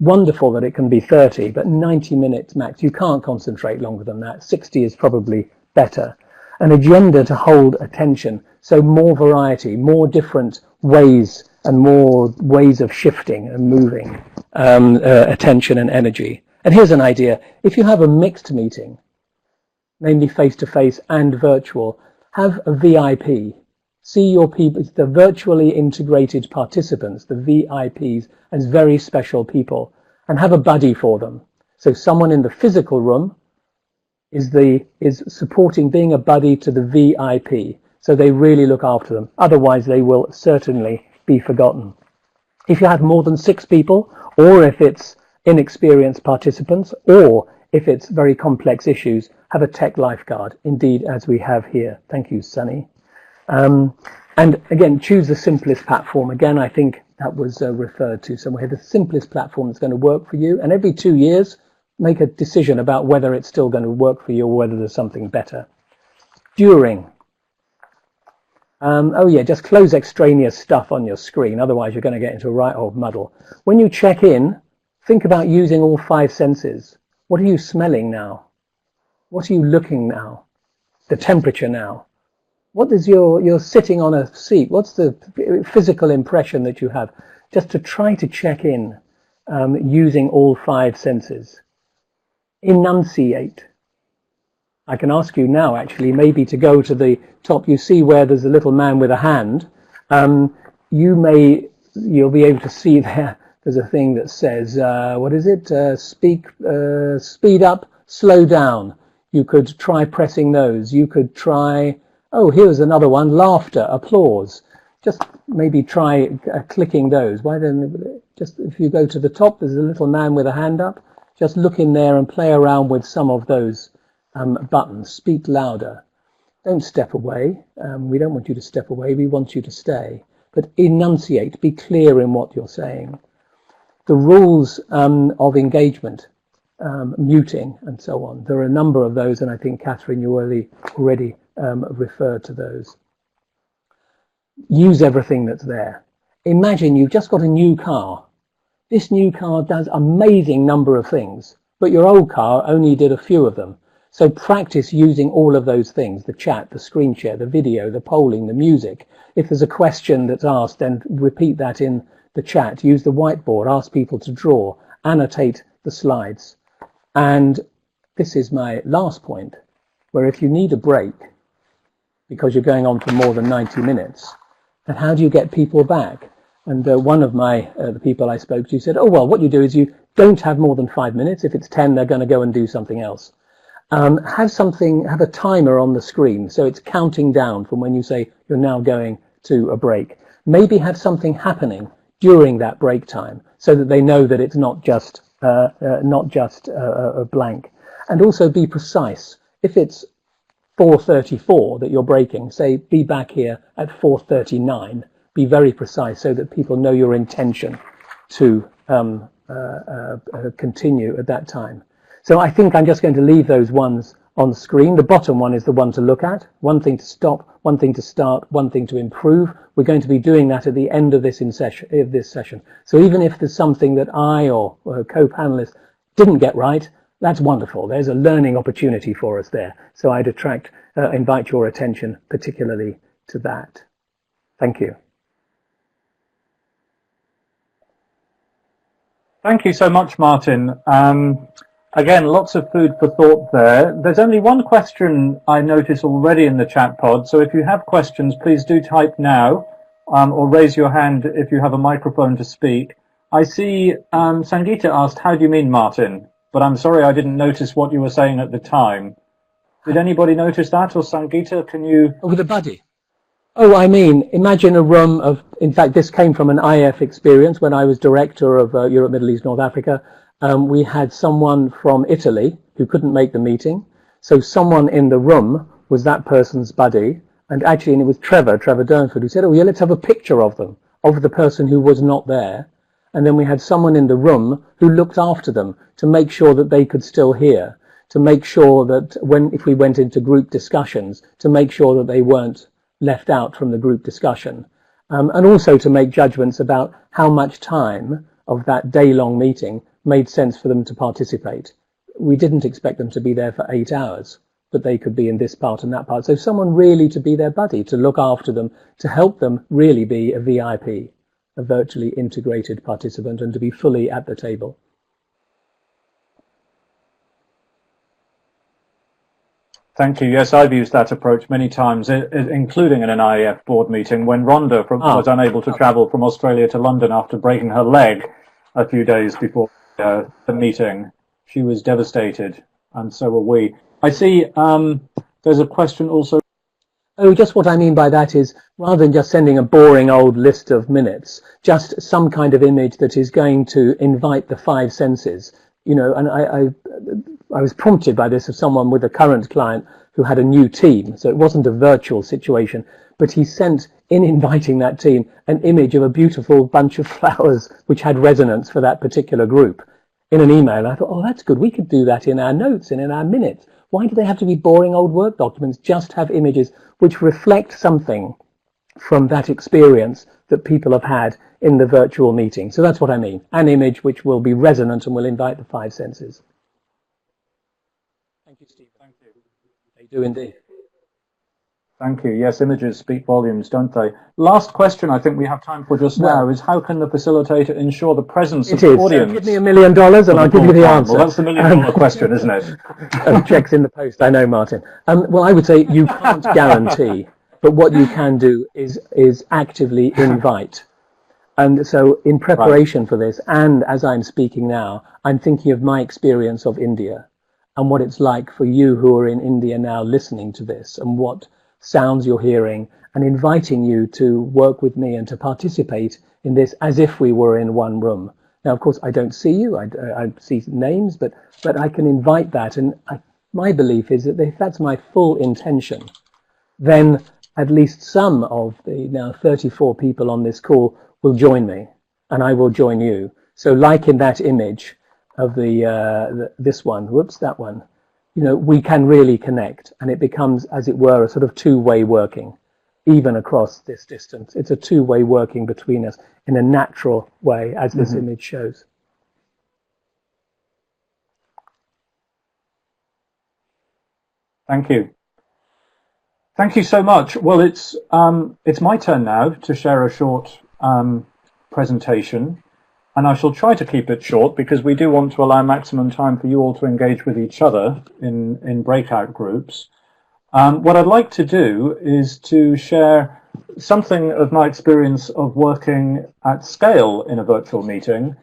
Wonderful that it can be 30, but 90 minutes max. You can't concentrate longer than that. 60 is probably better. An agenda to hold attention. So more variety, more different ways and more ways of shifting and moving attention and energy. And here's an idea. If you have a mixed meeting, namely face-to-face and virtual, have a VIP. See your people, the virtually integrated participants, the VIPs, as very special people, and have a buddy for them. So someone in the physical room is supporting, being a buddy to the VIP, so they really look after them. Otherwise, they will certainly be forgotten. If you have more than 6 people, or if it's inexperienced participants, or if it's very complex issues, have a tech lifeguard, indeed, as we have here. Thank you, Sunny. And again, choose the simplest platform. Again, I think that was referred to somewhere. The simplest platform that's going to work for you. And every 2 years, make a decision about whether it's still going to work for you or whether there's something better. During. Oh yeah, just close extraneous stuff on your screen. Otherwise, you're going to get into a right old muddle. When you check in, think about using all 5 senses. What are you smelling now? What are you looking now? The temperature now. What is you're sitting on a seat? What's the physical impression that you have? Just to try to check in using all 5 senses. Enunciate. I can ask you now, actually, maybe to go to the top. You see where there's a little man with a hand. You'll be able to see there's a thing that says, what is it? Speed up, slow down. You could try pressing those. You could try, oh, here's another one, laughter, applause. Just maybe try clicking those. Why don't, just if you go to the top, there's a little man with a hand up. Just look in there and play around with some of those buttons. Speak louder. Don't step away. We don't want you to step away. We want you to stay. But enunciate. Be clear in what you're saying. The rules of engagement, muting and so on. There are a number of those, and I think, Catherine, you already referred to those. Use everything that's there. Imagine you've just got a new car. This new car does an amazing number of things, but your old car only did a few of them. So practice using all of those things, the chat, the screen share, the video, the polling, the music. If there's a question that's asked, then repeat that in the chat. Use the whiteboard, ask people to draw, annotate the slides. And this is my last point, where if you need a break, because you're going on for more than 90 minutes, then how do you get people back? And one of the people I spoke to said, oh, well, what you do is you don't have more than 5 minutes. If it's 10, they're going to go and do something else. Have a timer on the screen, so it's counting down from when you say you're now going to a break. Maybe have something happening during that break time, so that they know that it's not just a blank. And also be precise. If it's 4:34 that you're breaking, say be back here at 4:39. Be very precise so that people know your intention to continue at that time. So I think I'm just going to leave those ones on the screen. The bottom one is the one to look at. One thing to stop, one thing to start, one thing to improve. We're going to be doing that at the end of this session. So even if there's something that I or co-panelists didn't get right, that's wonderful. There's a learning opportunity for us there. So I'd invite your attention particularly to that. Thank you. Thank you so much, Martin. Again, lots of food for thought there. There's only one question I notice already in the chat pod, so if you have questions, please do type now, or raise your hand if you have a microphone to speak. I see Sangeeta asked, how do you mean, Martin? But I'm sorry I didn't notice what you were saying at the time. Did anybody notice that, or Sangeeta, can you... Oh, with a buddy. Oh, I mean, imagine a room of, in fact, this came from an IAF experience when I was director of Europe, Middle East, North Africa. We had someone from Italy who couldn't make the meeting. So someone in the room was that person's buddy. And actually, and it was Trevor Durnford, who said, oh, yeah, let's have a picture of them, of the person who was not there. And then we had someone in the room who looked after them to make sure that they could still hear, to make sure that if we went into group discussions, to make sure that they weren't left out from the group discussion. And also to make judgments about how much time of that day-long meeting made sense for them to participate. We didn't expect them to be there for 8 hours, but they could be in this part and that part. So someone really to be their buddy, to look after them, to help them really be a VIP, a virtually integrated participant, and to be fully at the table. Thank you. Yes, I've used that approach many times, including in an IAF board meeting when Rhonda was unable to travel from Australia to London after breaking her leg a few days before the meeting. She was devastated, and so were we. I see there's a question also. Oh, just what I mean by that is, rather than just sending a boring old list of minutes, just some kind of image that is going to invite the 5 senses. You know, and I was prompted by this of someone with a current client who had a new team. So it wasn't a virtual situation, but he sent, in inviting that team, an image of a beautiful bunch of flowers which had resonance for that particular group in an email. I thought, oh, that's good. We could do that in our notes and in our minutes. Why do they have to be boring old work documents? Just have images which reflect something from that experience that people have had in the virtual meeting. So that's what I mean. An image which will be resonant and will invite the 5 senses. Thank you, Stephen. Thank you. They do indeed. Thank you. Yes, images speak volumes, don't they? Last question I think we have time for just now is, how can the facilitator ensure the presence of the audience? So give me $1 million and I'll give you the answer. Well, that's the $1 million question, isn't it? Checks in the post, I know, Martin. Well, I would say you can't guarantee, but what you can do is actively invite. And so in preparation for this, and as I'm speaking now, I'm thinking of my experience of India and what it's like for you who are in India now listening to this, and what sounds you're hearing, and inviting you to work with me and to participate in this as if we were in one room. Now, of course, I don't see you, I see names, but I can invite that. And my belief is that if that's my full intention, then at least some of the now 34 people on this call will join me, and I will join you. So like in that image of this one, that one, you know, we can really connect, and it becomes, as it were, a sort of two-way working, even across this distance. It's a two-way working between us in a natural way, as this image shows. Thank you. Thank you so much. Well, it's my turn now to share a short presentation, and I shall try to keep it short because we do want to allow maximum time for you all to engage with each other in breakout groups. What I'd like to do is to share something of my experience of working at scale in a virtual meeting,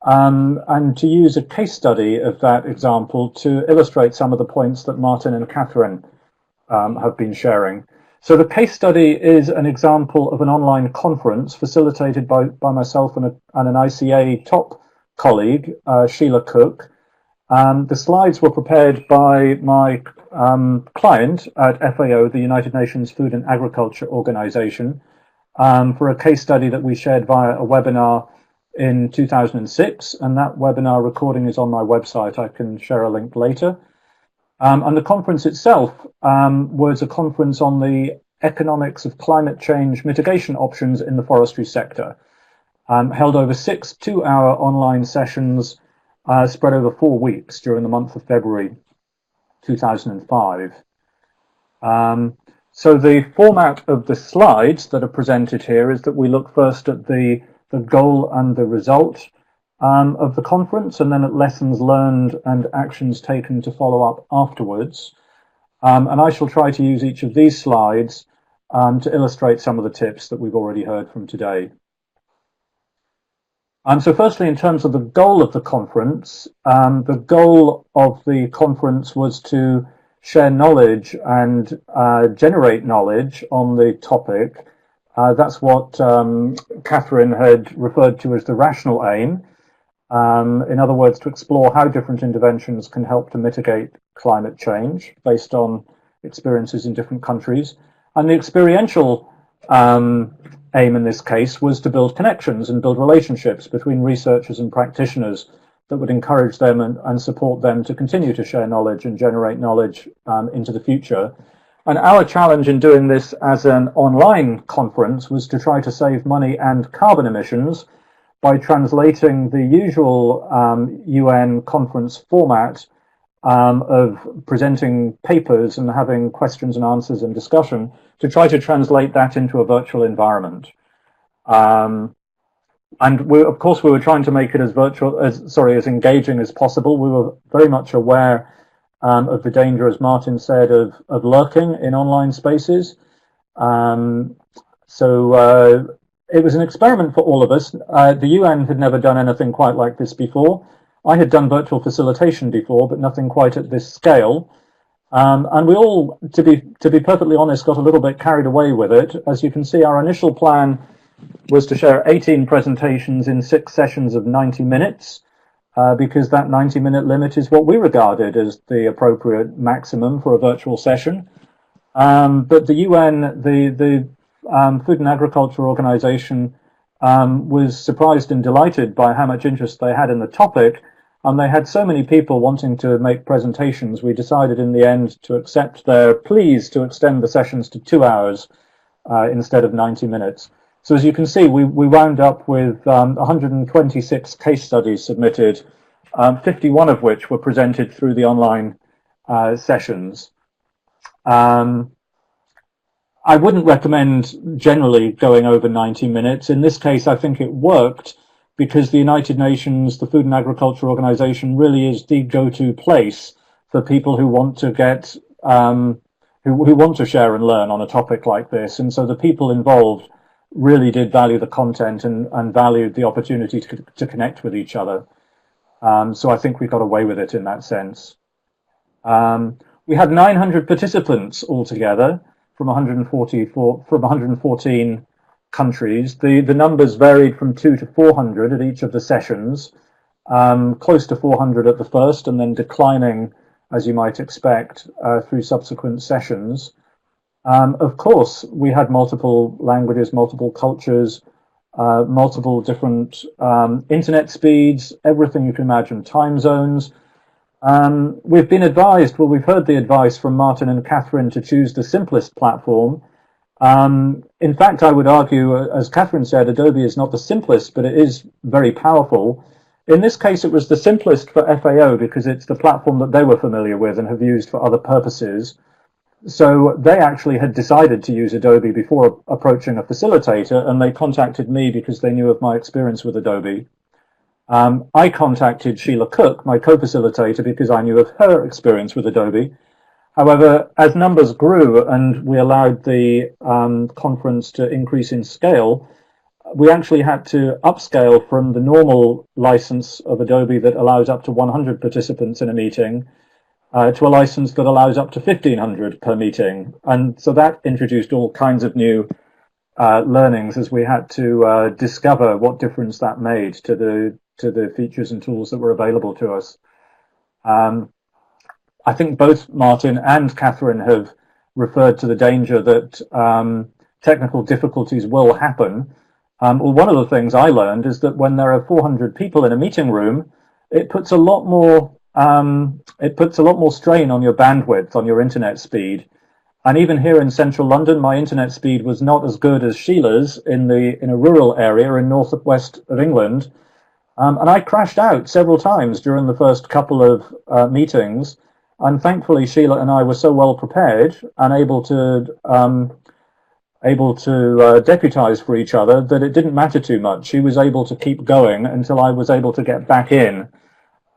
and to use a case study of that example to illustrate some of the points that Martin and Catherine have been sharing. So the case study is an example of an online conference facilitated by myself and an ICA top colleague, Sheila Cook. The slides were prepared by my client at FAO, the United Nations Food and Agriculture Organization, for a case study that we shared via a webinar in 2006, and that webinar recording is on my website. I can share a link later. And the conference itself was a conference on the economics of climate change mitigation options in the forestry sector, held over 6 two-hour online sessions spread over 4 weeks during the month of February 2005. So the format of the slides that are presented here is that we look first at the goal and the result, of the conference, and then at lessons learned and actions taken to follow up afterwards. And I shall try to use each of these slides to illustrate some of the tips that we've already heard from today. So firstly, in terms of the goal of the conference, the goal of the conference was to share knowledge and generate knowledge on the topic. That's what Catherine had referred to as the rational aim. In other words, to explore how different interventions can help to mitigate climate change based on experiences in different countries. And the experiential aim in this case was to build connections and build relationships between researchers and practitioners that would encourage them and support them to continue to share knowledge and generate knowledge into the future. And our challenge in doing this as an online conference was to try to save money and carbon emissions by translating the usual UN conference format of presenting papers and having questions and answers and discussion, to try to translate that into a virtual environment. And of course we were trying to make it as engaging as possible. We were very much aware of the danger, as Martin said, of lurking in online spaces. So it was an experiment for all of us. The UN had never done anything quite like this before. I had done virtual facilitation before, but nothing quite at this scale. And we all, to be perfectly honest, got a little bit carried away with it. As you can see, our initial plan was to share 18 presentations in 6 sessions of 90 minutes, because that 90-minute limit is what we regarded as the appropriate maximum for a virtual session. But the UN, the Food and Agriculture Organization, was surprised and delighted by how much interest they had in the topic, and they had so many people wanting to make presentations, we decided in the end to accept their pleas to extend the sessions to 2 hours instead of 90 minutes. So as you can see, we wound up with 126 case studies submitted, 51 of which were presented through the online sessions. I wouldn't recommend generally going over 90 minutes. In this case, I think it worked because the United Nations, the Food and Agriculture Organization, really is the go-to place for people who want to get, who want to share and learn on a topic like this. And so the people involved really did value the content and valued the opportunity to connect with each other. So I think we got away with it in that sense. We had 900 participants altogether from 114 countries. The numbers varied from 200 to 400 at each of the sessions, close to 400 at the first, and then declining, as you might expect, through subsequent sessions. Of course, we had multiple languages, multiple cultures, multiple different internet speeds, everything you can imagine, time zones. We've been advised, well, we've heard the advice from Martin and Catherine to choose the simplest platform. In fact, I would argue, as Catherine said, Adobe is not the simplest, but it is very powerful. In this case, it was the simplest for FAO because it's the platform that they were familiar with and have used for other purposes. So they actually had decided to use Adobe before approaching a facilitator, and they contacted me because they knew of my experience with Adobe. I contacted Sheila Cook, my co-facilitator, because I knew of her experience with Adobe. However, as numbers grew and we allowed the conference to increase in scale, we actually had to upscale from the normal license of Adobe that allows up to 100 participants in a meeting to a license that allows up to 1,500 per meeting. And so that introduced all kinds of new learnings as we had to discover what difference that made to the features and tools that were available to us. I think both Martin and Catherine have referred to the danger that technical difficulties will happen. Well, one of the things I learned is that when there are 400 people in a meeting room, it puts a lot more strain on your bandwidth, on your internet speed. And even here in central London, my internet speed was not as good as Sheila's in a rural area in northwest of England. And I crashed out several times during the first couple of meetings. And thankfully, Sheila and I were so well prepared and able to able to deputize for each other that it didn't matter too much. She was able to keep going until I was able to get back in.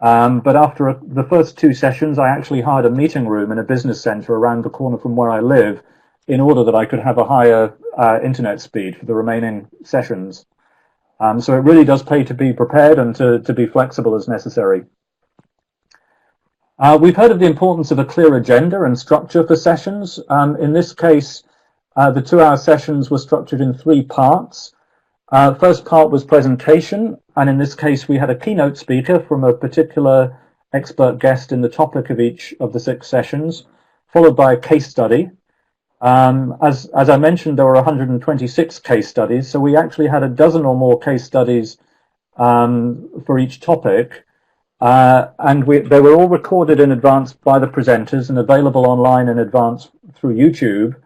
But after the first 2 sessions, I actually hired a meeting room in a business center around the corner from where I live in order that I could have a higher internet speed for the remaining sessions. So it really does pay to be prepared and to be flexible as necessary. We've heard of the importance of a clear agenda and structure for sessions. In this case, the 2-hour sessions were structured in 3 parts. First part was presentation, and in this case we had a keynote speaker from a particular expert guest in the topic of each of the 6 sessions, followed by a case study. As I mentioned, there were 126 case studies, so we actually had a dozen or more case studies for each topic, and they were all recorded in advance by the presenters and available online in advance through YouTube.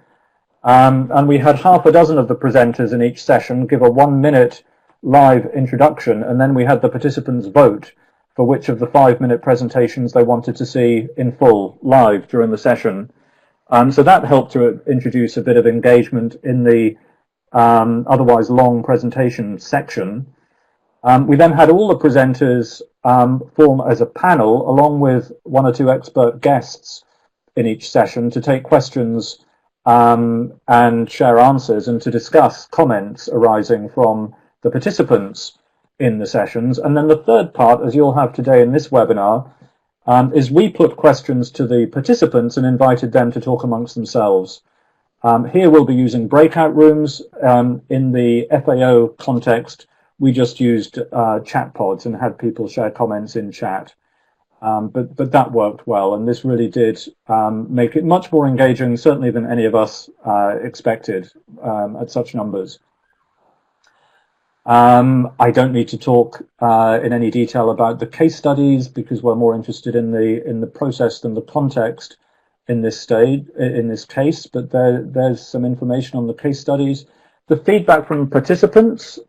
And we had half a dozen of the presenters in each session give a 1-minute live introduction, and then we had the participants vote for which of the 5-minute presentations they wanted to see in full live during the session. So that helped to introduce a bit of engagement in the otherwise long presentation section. We then had all the presenters form as a panel along with 1 or 2 expert guests in each session to take questions and share answers and to discuss comments arising from the participants in the sessions. And then the third part, as you'll have today in this webinar, is we put questions to the participants and invited them to talk amongst themselves. Here we'll be using breakout rooms. In the FAO context, we just used chat pods and had people share comments in chat. But that worked well, and this really did make it much more engaging, certainly than any of us expected at such numbers. I don't need to talk in any detail about the case studies because we're more interested in the process than the context in this case. But there's some information on the case studies. The feedback from participants.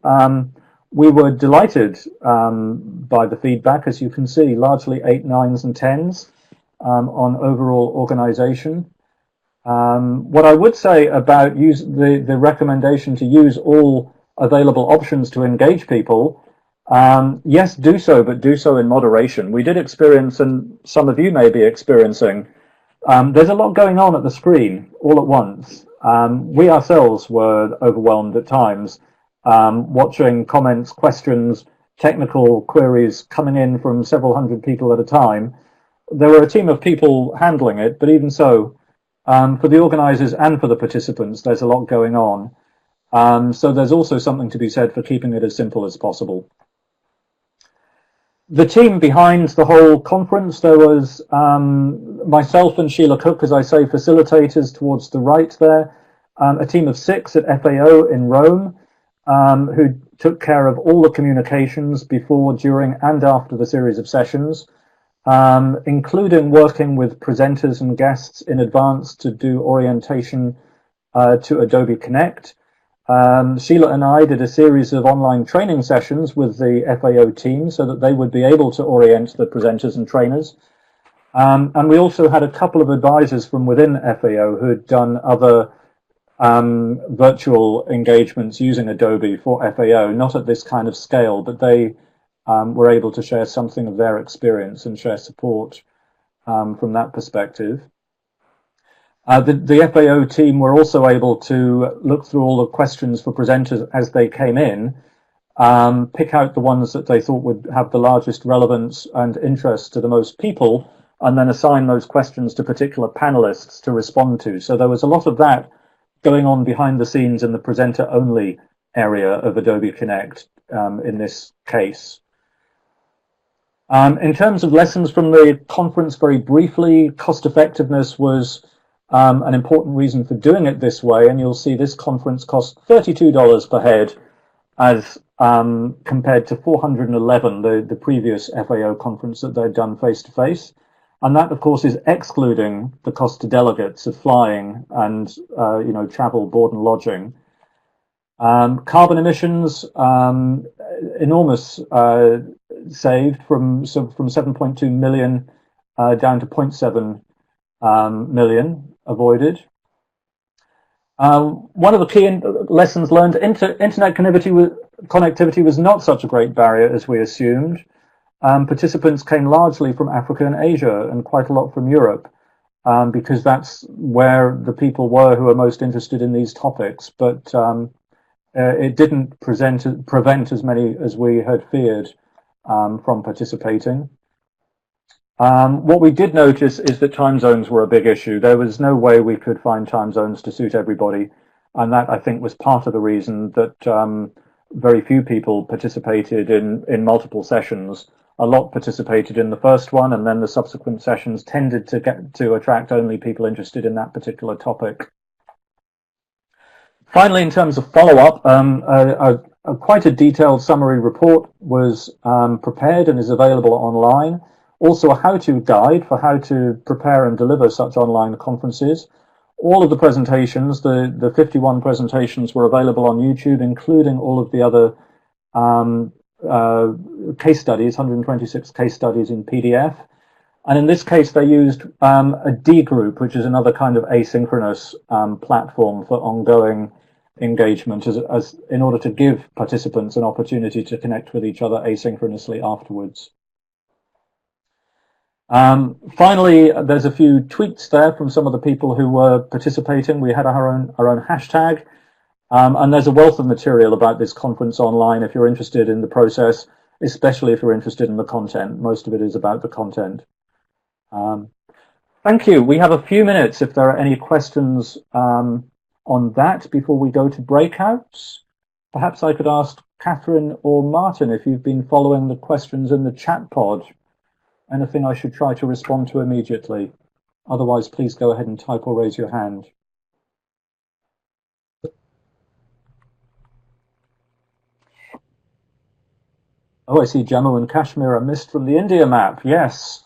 We were delighted by the feedback, as you can see, largely 8, 9s and 10s on overall organization. What I would say about the recommendation to use all available options to engage people, yes, do so, but do so in moderation. We did experience, and some of you may be experiencing, there's a lot going on at the screen all at once. We ourselves were overwhelmed at times. Watching comments, questions, technical queries coming in from several hundred people at a time. There were a team of people handling it, but even so, for the organizers and for the participants, there's a lot going on. So there's also something to be said for keeping it as simple as possible. The team behind the whole conference, there was myself and Sheila Cook, as I say, facilitators towards the right there, a team of 6 at FAO in Rome, who took care of all the communications before, during, and after the series of sessions, including working with presenters and guests in advance to do orientation to Adobe Connect. Sheila and I did a series of online training sessions with the FAO team so that they would be able to orient the presenters and trainers. And we also had a couple of advisors from within FAO who had done other virtual engagements using Adobe for FAO, not at this kind of scale, but they were able to share something of their experience and share support from that perspective. The FAO team were also able to look through all the questions for presenters as they came in, pick out the ones that they thought would have the largest relevance and interest to the most people, and then assign those questions to particular panelists to respond to. So there was a lot of that going on behind the scenes in the presenter-only area of Adobe Connect in this case. In terms of lessons from the conference, very briefly, cost effectiveness was an important reason for doing it this way, and you'll see this conference cost $32 per head as compared to $411, the previous FAO conference that they'd done face-to-face. And that, of course, is excluding the cost to delegates of flying and travel, board and lodging. Carbon emissions, enormous saved from 7.2 million down to 0.7 million avoided. One of the key lessons learned, internet connectivity was not such a great barrier as we assumed. Participants came largely from Africa and Asia and quite a lot from Europe, because that's where the people were who are most interested in these topics. But it didn't prevent as many as we had feared from participating. What we did notice is that time zones were a big issue. There was no way we could find time zones to suit everybody, and that, I think, was part of the reason that very few people participated in multiple sessions. A lot participated in the first one, and then the subsequent sessions tended to attract only people interested in that particular topic. Finally, in terms of follow-up, quite a detailed summary report was prepared and is available online. Also, a how-to guide for how to prepare and deliver such online conferences. All of the presentations, the 51 presentations, were available on YouTube, including all of the other case studies, 126 case studies in PDF. And in this case, they used a D group, which is another kind of asynchronous platform for ongoing engagement, as in order to give participants an opportunity to connect with each other asynchronously afterwards. Finally, there's a few tweets there from some of the people who were participating. We had our own hashtag, and there's a wealth of material about this conference online if you're interested in the process, especially if you're interested in the content. Most of it is about the content. Thank you. We have a few minutes if there are any questions on that before we go to breakouts. Perhaps I could ask Catherine or Martin if you've been following the questions in the chat pod. Anything I should try to respond to immediately? Otherwise, please go ahead and type or raise your hand. Oh, I see Jammu and Kashmir are missed from the India map. Yes,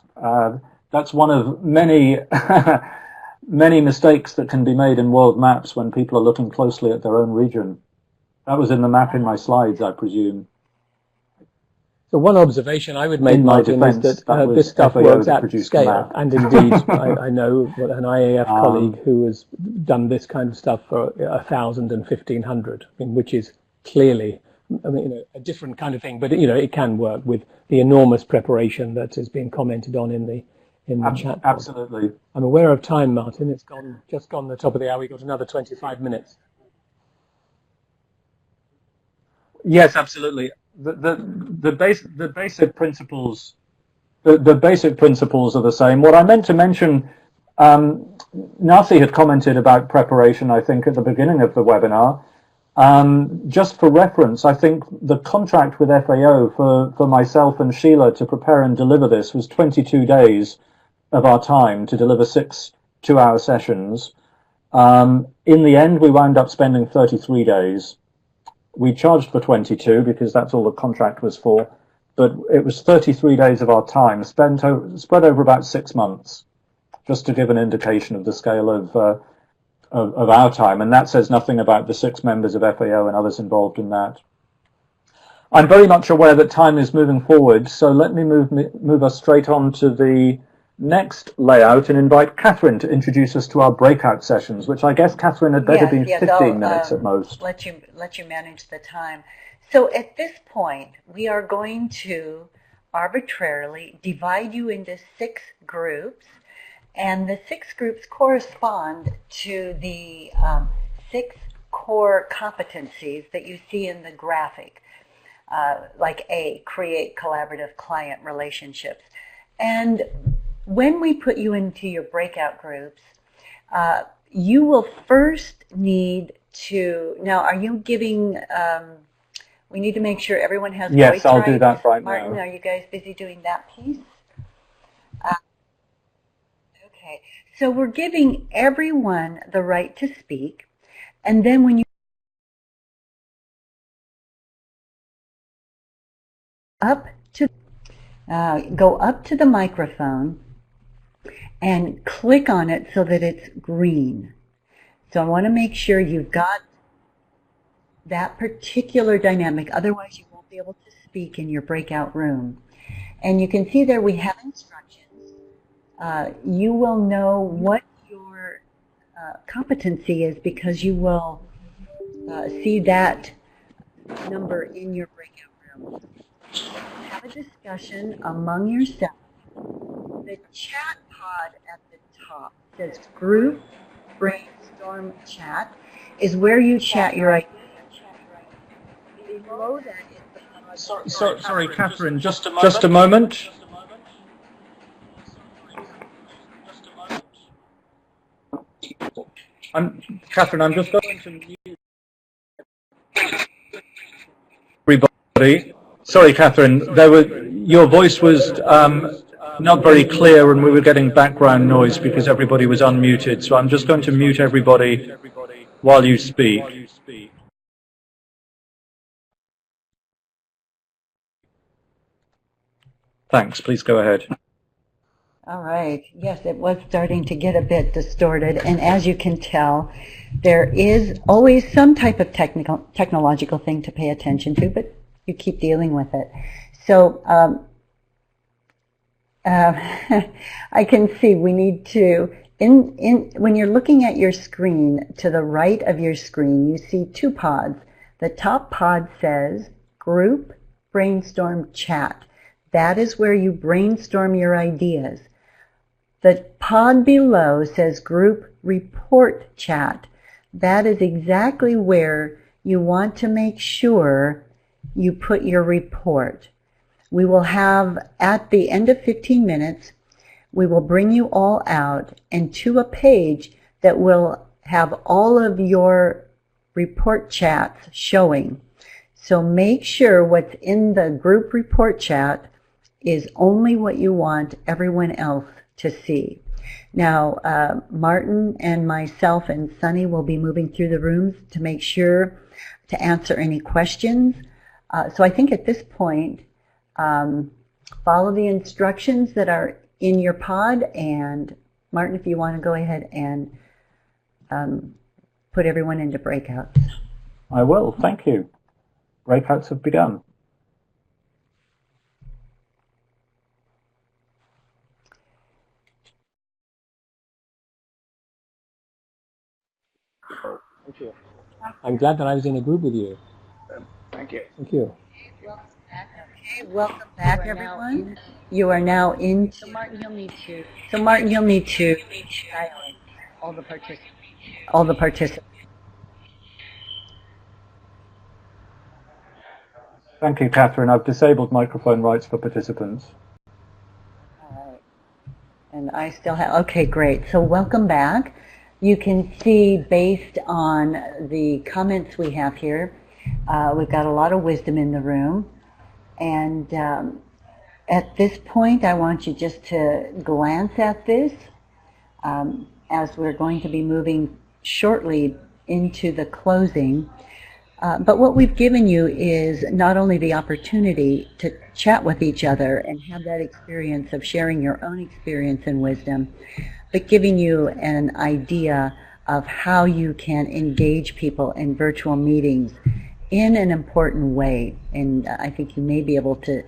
that's one of many, many mistakes that can be made in world maps when people are looking closely at their own region. That was in the map in my slides, I presume. So one observation I would make, Martin, is that this stuff works at scale. And indeed, I know an IAF colleague who has done this kind of stuff for 1,000 and 1,500, which is clearly, a different kind of thing. But it can work with the enormous preparation that has been commented on in the chat. Absolutely. I'm aware of time, Martin. It's just gone the top of the hour. We've got another 25 minutes. Yes, absolutely. The basic principles are the same. What I meant to mention, Nasi had commented about preparation, I think, at the beginning of the webinar. Just for reference, I think the contract with FAO for myself and Sheila to prepare and deliver this was 22 days of our time to deliver 6 two-hour sessions. In the end, we wound up spending 33 days. We charged for 22 because that's all the contract was for, but it was 33 days of our time spread over about 6 months, just to give an indication of the scale of our time. And that says nothing about the 6 members of FAO and others involved in that. I'm very much aware that time is moving forward, so let me move us straight on to the next layout and invite Catherine to introduce us to our breakout sessions, which I guess, Catherine, had better be 15 minutes at most. Let you manage the time. So at this point, we are going to arbitrarily divide you into 6 groups, and the 6 groups correspond to the 6 core competencies that you see in the graphic, like A, create collaborative client relationships. And when we put you into your breakout groups, you will first need to, now are you giving, we need to make sure everyone has yes, voice I'll right. do that right Martin, now. Are you guys busy doing that piece? Okay, so we're giving everyone the right to speak, and then when you go up to the microphone and click on it so that it's green. So I want to make sure you've got that particular dynamic, otherwise you won't be able to speak in your breakout room. And you can see there we have instructions. You will know what your competency is because you will see that number in your breakout room. Have a discussion among yourselves. The chat pod at the top says group brainstorm chat is where you chat your ideas. Below that is the Sorry, Catherine, just a moment. Catherine, I'm just going to mute everybody. Sorry, Catherine, your voice was not very clear and we were getting background noise because everybody was unmuted. So I'm just going to mute everybody while you speak. Thanks. Please go ahead. All right. Yes, it was starting to get a bit distorted. And as you can tell, there is always some type of technological thing to pay attention to, but you keep dealing with it. So I can see we need to, when you're looking at your screen, to the right of your screen, you see two pods. The top pod says Group Brainstorm Chat. That is where you brainstorm your ideas. The pod below says Group Report Chat. That is exactly where you want to make sure you put your report. We will have, at the end of 15 minutes, we will bring you all out and to a page that will have all of your report chats showing. So make sure what's in the group report chat is only what you want everyone else to see. Now, Martin and myself and Sunny will be moving through the rooms to make sure to answer any questions. So I think at this point, follow the instructions that are in your pod, and Martin, if you want to go ahead and put everyone into breakouts. I will, thank you. Breakouts have begun. Thank you. I'm glad that I was in a group with you. Thank you. Thank you. Okay, welcome back, everyone. You are now in. So Martin, you'll need to. Silence all the participants. Thank you, Catherine. I've disabled microphone rights for participants. All right. And I still have. Okay, great. So welcome back. You can see, based on the comments we have here, we've got a lot of wisdom in the room. And at this point, I want you just to glance at this as we're going to be moving shortly into the closing. But what we've given you is not only the opportunity to chat with each other and have that experience of sharing your own experience and wisdom, but giving you an idea of how you can engage people in virtual meetings in an important way. And I think you may be able to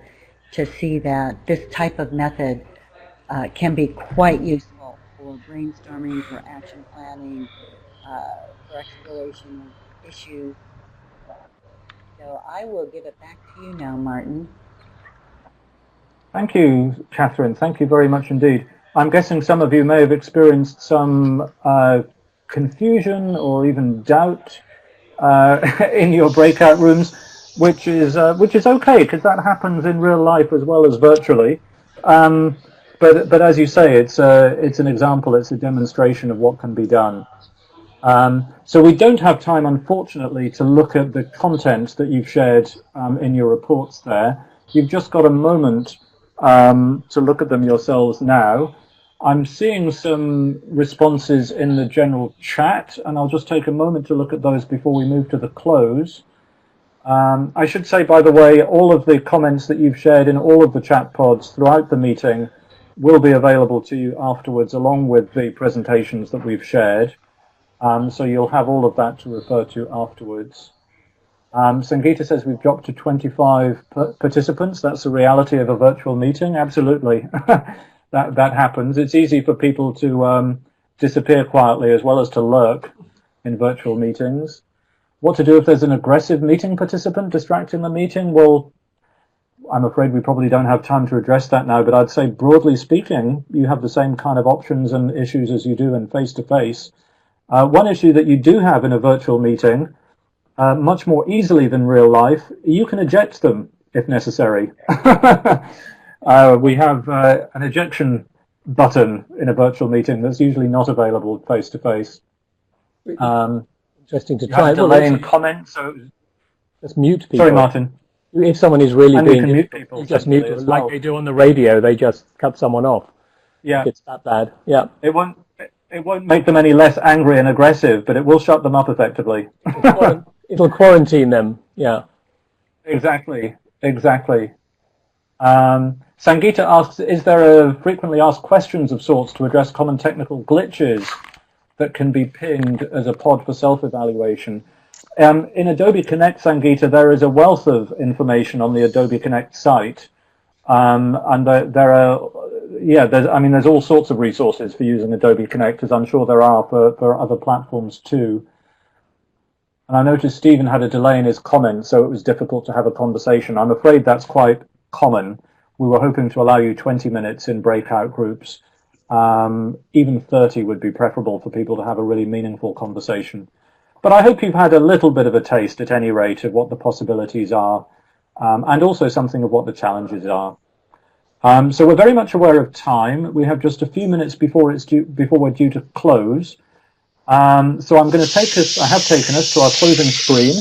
see that this type of method can be quite useful for brainstorming, for action planning, for exploration of issues. So I will give it back to you now, Martin. Thank you, Catherine. Thank you very much indeed. I'm guessing some of you may have experienced some confusion or even doubt in your breakout rooms, which is okay, because that happens in real life as well as virtually. But as you say, it's an example, it's a demonstration of what can be done. So we don't have time, unfortunately, to look at the content that you've shared in your reports there. You've just got a moment to look at them yourselves now. I'm seeing some responses in the general chat, and I'll just take a moment to look at those before we move to the close. I should say, by the way, all of the comments that you've shared in all of the chat pods throughout the meeting will be available to you afterwards, along with the presentations that we've shared. So you'll have all of that to refer to afterwards. Sangeeta says we've dropped to 25 participants. That's the reality of a virtual meeting. Absolutely. That happens. It's easy for people to disappear quietly as well as to lurk in virtual meetings. What to do if there's an aggressive meeting participant distracting the meeting? Well, I'm afraid we probably don't have time to address that now, but I'd say broadly speaking, you have the same kind of options and issues as you do in face-to-face. One issue that you do have in a virtual meeting, much more easily than real life, you can eject them if necessary. We have an ejection button in a virtual meeting that's usually not available face-to-face. Interesting to you try. Have delay in comments, so just mute people. Sorry, Martin. If someone is really and being, mute people, you just mute them, well. like they do on the radio. They just cut someone off. Yeah, if it's that bad. Yeah, it won't make them any less angry and aggressive, but it will shut them up effectively. It'll quarantine them. Yeah, exactly. Sangeeta asks, is there a frequently asked questions of sorts to address common technical glitches that can be pinged as a pod for self-evaluation? In Adobe Connect, Sangeeta, there is a wealth of information on the Adobe Connect site, and there's all sorts of resources for using Adobe Connect, as I'm sure there are for other platforms too. And I noticed Stephen had a delay in his comment, so it was difficult to have a conversation. I'm afraid that's quite common. We were hoping to allow you 20 minutes in breakout groups. Even 30 would be preferable for people to have a really meaningful conversation. But I hope you've had a little bit of a taste, at any rate, of what the possibilities are, and also something of what the challenges are. So we're very much aware of time. We have just a few minutes before we're due to close. So I'm going to I have taken us to our closing screen.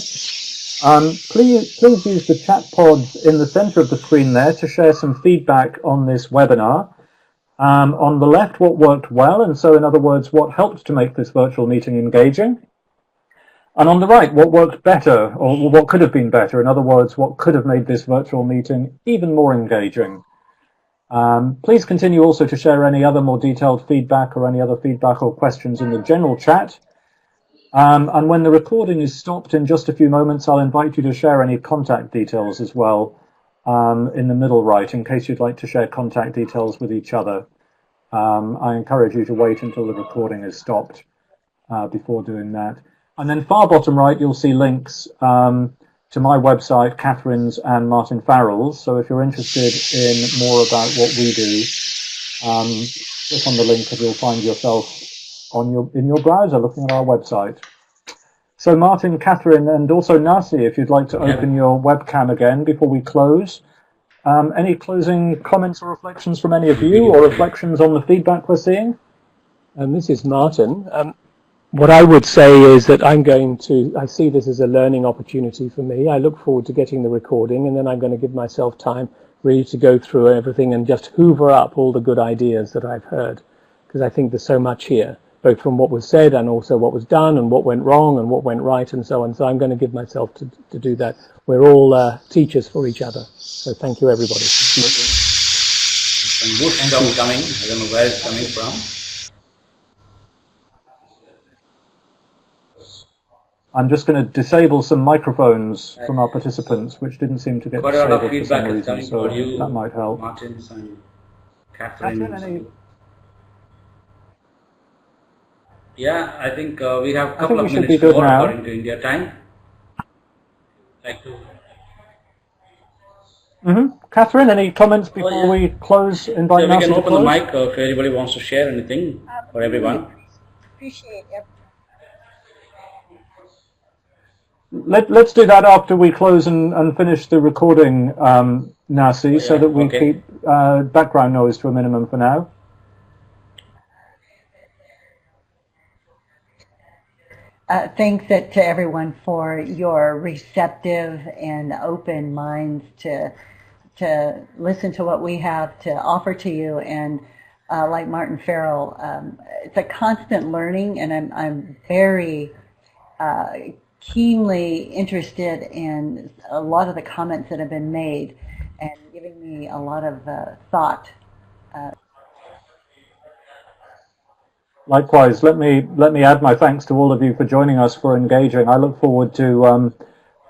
Please use the chat pods in the center of the screen there to share some feedback on this webinar. On the left, what worked well, and so in other words, what helped to make this virtual meeting engaging. And on the right, what worked better, or what could have been better, in other words, what could have made this virtual meeting even more engaging. Please continue also to share any other more detailed feedback or any other feedback or questions in the general chat. And when the recording is stopped in just a few moments, I'll invite you to share any contact details as well in the middle right, in case you'd like to share contact details with each other. I encourage you to wait until the recording is stopped before doing that. And then far bottom right, you'll see links to my website, Catherine's and Martin Farrell's. So if you're interested in more about what we do, click on the link and you'll find yourself in your browser looking at our website. So Martin, Catherine, and also Nasi, if you'd like to open your webcam again before we close. Any closing comments or reflections from any of you, or reflections on the feedback we're seeing? This is Martin. What I would say is that I see this as a learning opportunity for me. I look forward to getting the recording, and then I'm going to give myself time really to go through everything and just hoover up all the good ideas that I've heard, because I think there's so much here, both from what was said and also what was done and what went wrong and what went right and so on. So I'm going to give myself to do that. We're all teachers for each other. So thank you, everybody. Some good stuff coming. I don't know where it's coming from. I'm just going to disable some microphones from our participants, which didn't seem to get disabled for some reason, so that might help. Martin and Catherine. Yeah, I think we have a couple of minutes more according to India time. Catherine, any comments before we close? Invite we can to open close? the mic if anybody wants to share anything for everyone. Appreciate it. Let's do that after we close and finish the recording, Nasi, so that we keep background noise to a minimum for now. Thanks to everyone for your receptive and open minds to listen to what we have to offer to you. And like Martin Farrell, it's a constant learning, and I'm very keenly interested in a lot of the comments that have been made and giving me a lot of thought. Likewise, let me add my thanks to all of you for joining us, for engaging. I look forward to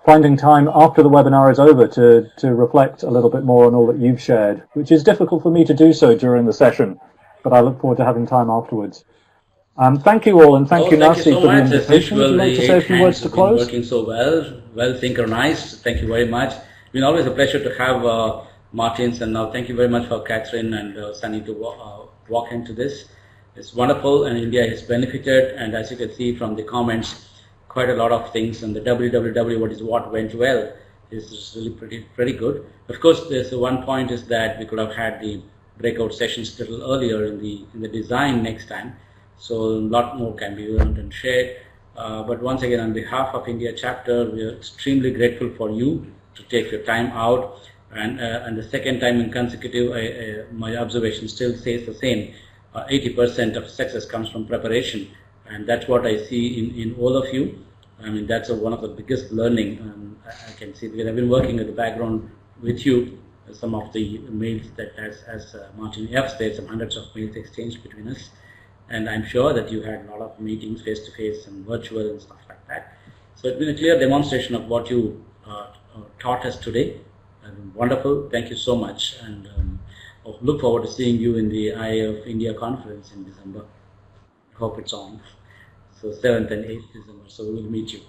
finding time after the webinar is over to reflect a little bit more on all that you've shared, which is difficult for me to do so during the session, but I look forward to having time afterwards. Thank you all, and thank you, Thank you Nasi, so for the much. invitation. Would you like to say a few words to close? Working so well synchronized. Thank you very much. It's been always a pleasure to have Martins, and now thank you very much for Catherine and Sunny to walk into this. It's wonderful, and India has benefited, and as you can see from the comments, quite a lot of things, and the www, what went well, is really pretty good. Of course, there's one point is that we could have had the breakout sessions a little earlier in the design next time. So a lot more can be learned and shared. But once again, on behalf of India chapter, we are extremely grateful for you to take your time out. And the second time in consecutive, my observation still says the same. 80% of success comes from preparation, and that's what I see in all of you. I mean, that's one of the biggest learning I can see, because I've been working in the background with you. Some of the mails that, as Martin F said, some hundreds of mails exchanged between us. And I'm sure that you had a lot of meetings face-to-face and virtual and stuff like that. So it's been a clear demonstration of what you taught us today. Wonderful. Thank you so much. And look forward to seeing you in the IAF India conference in December. Hope it's on. So 7th and 8th December. So we will meet you.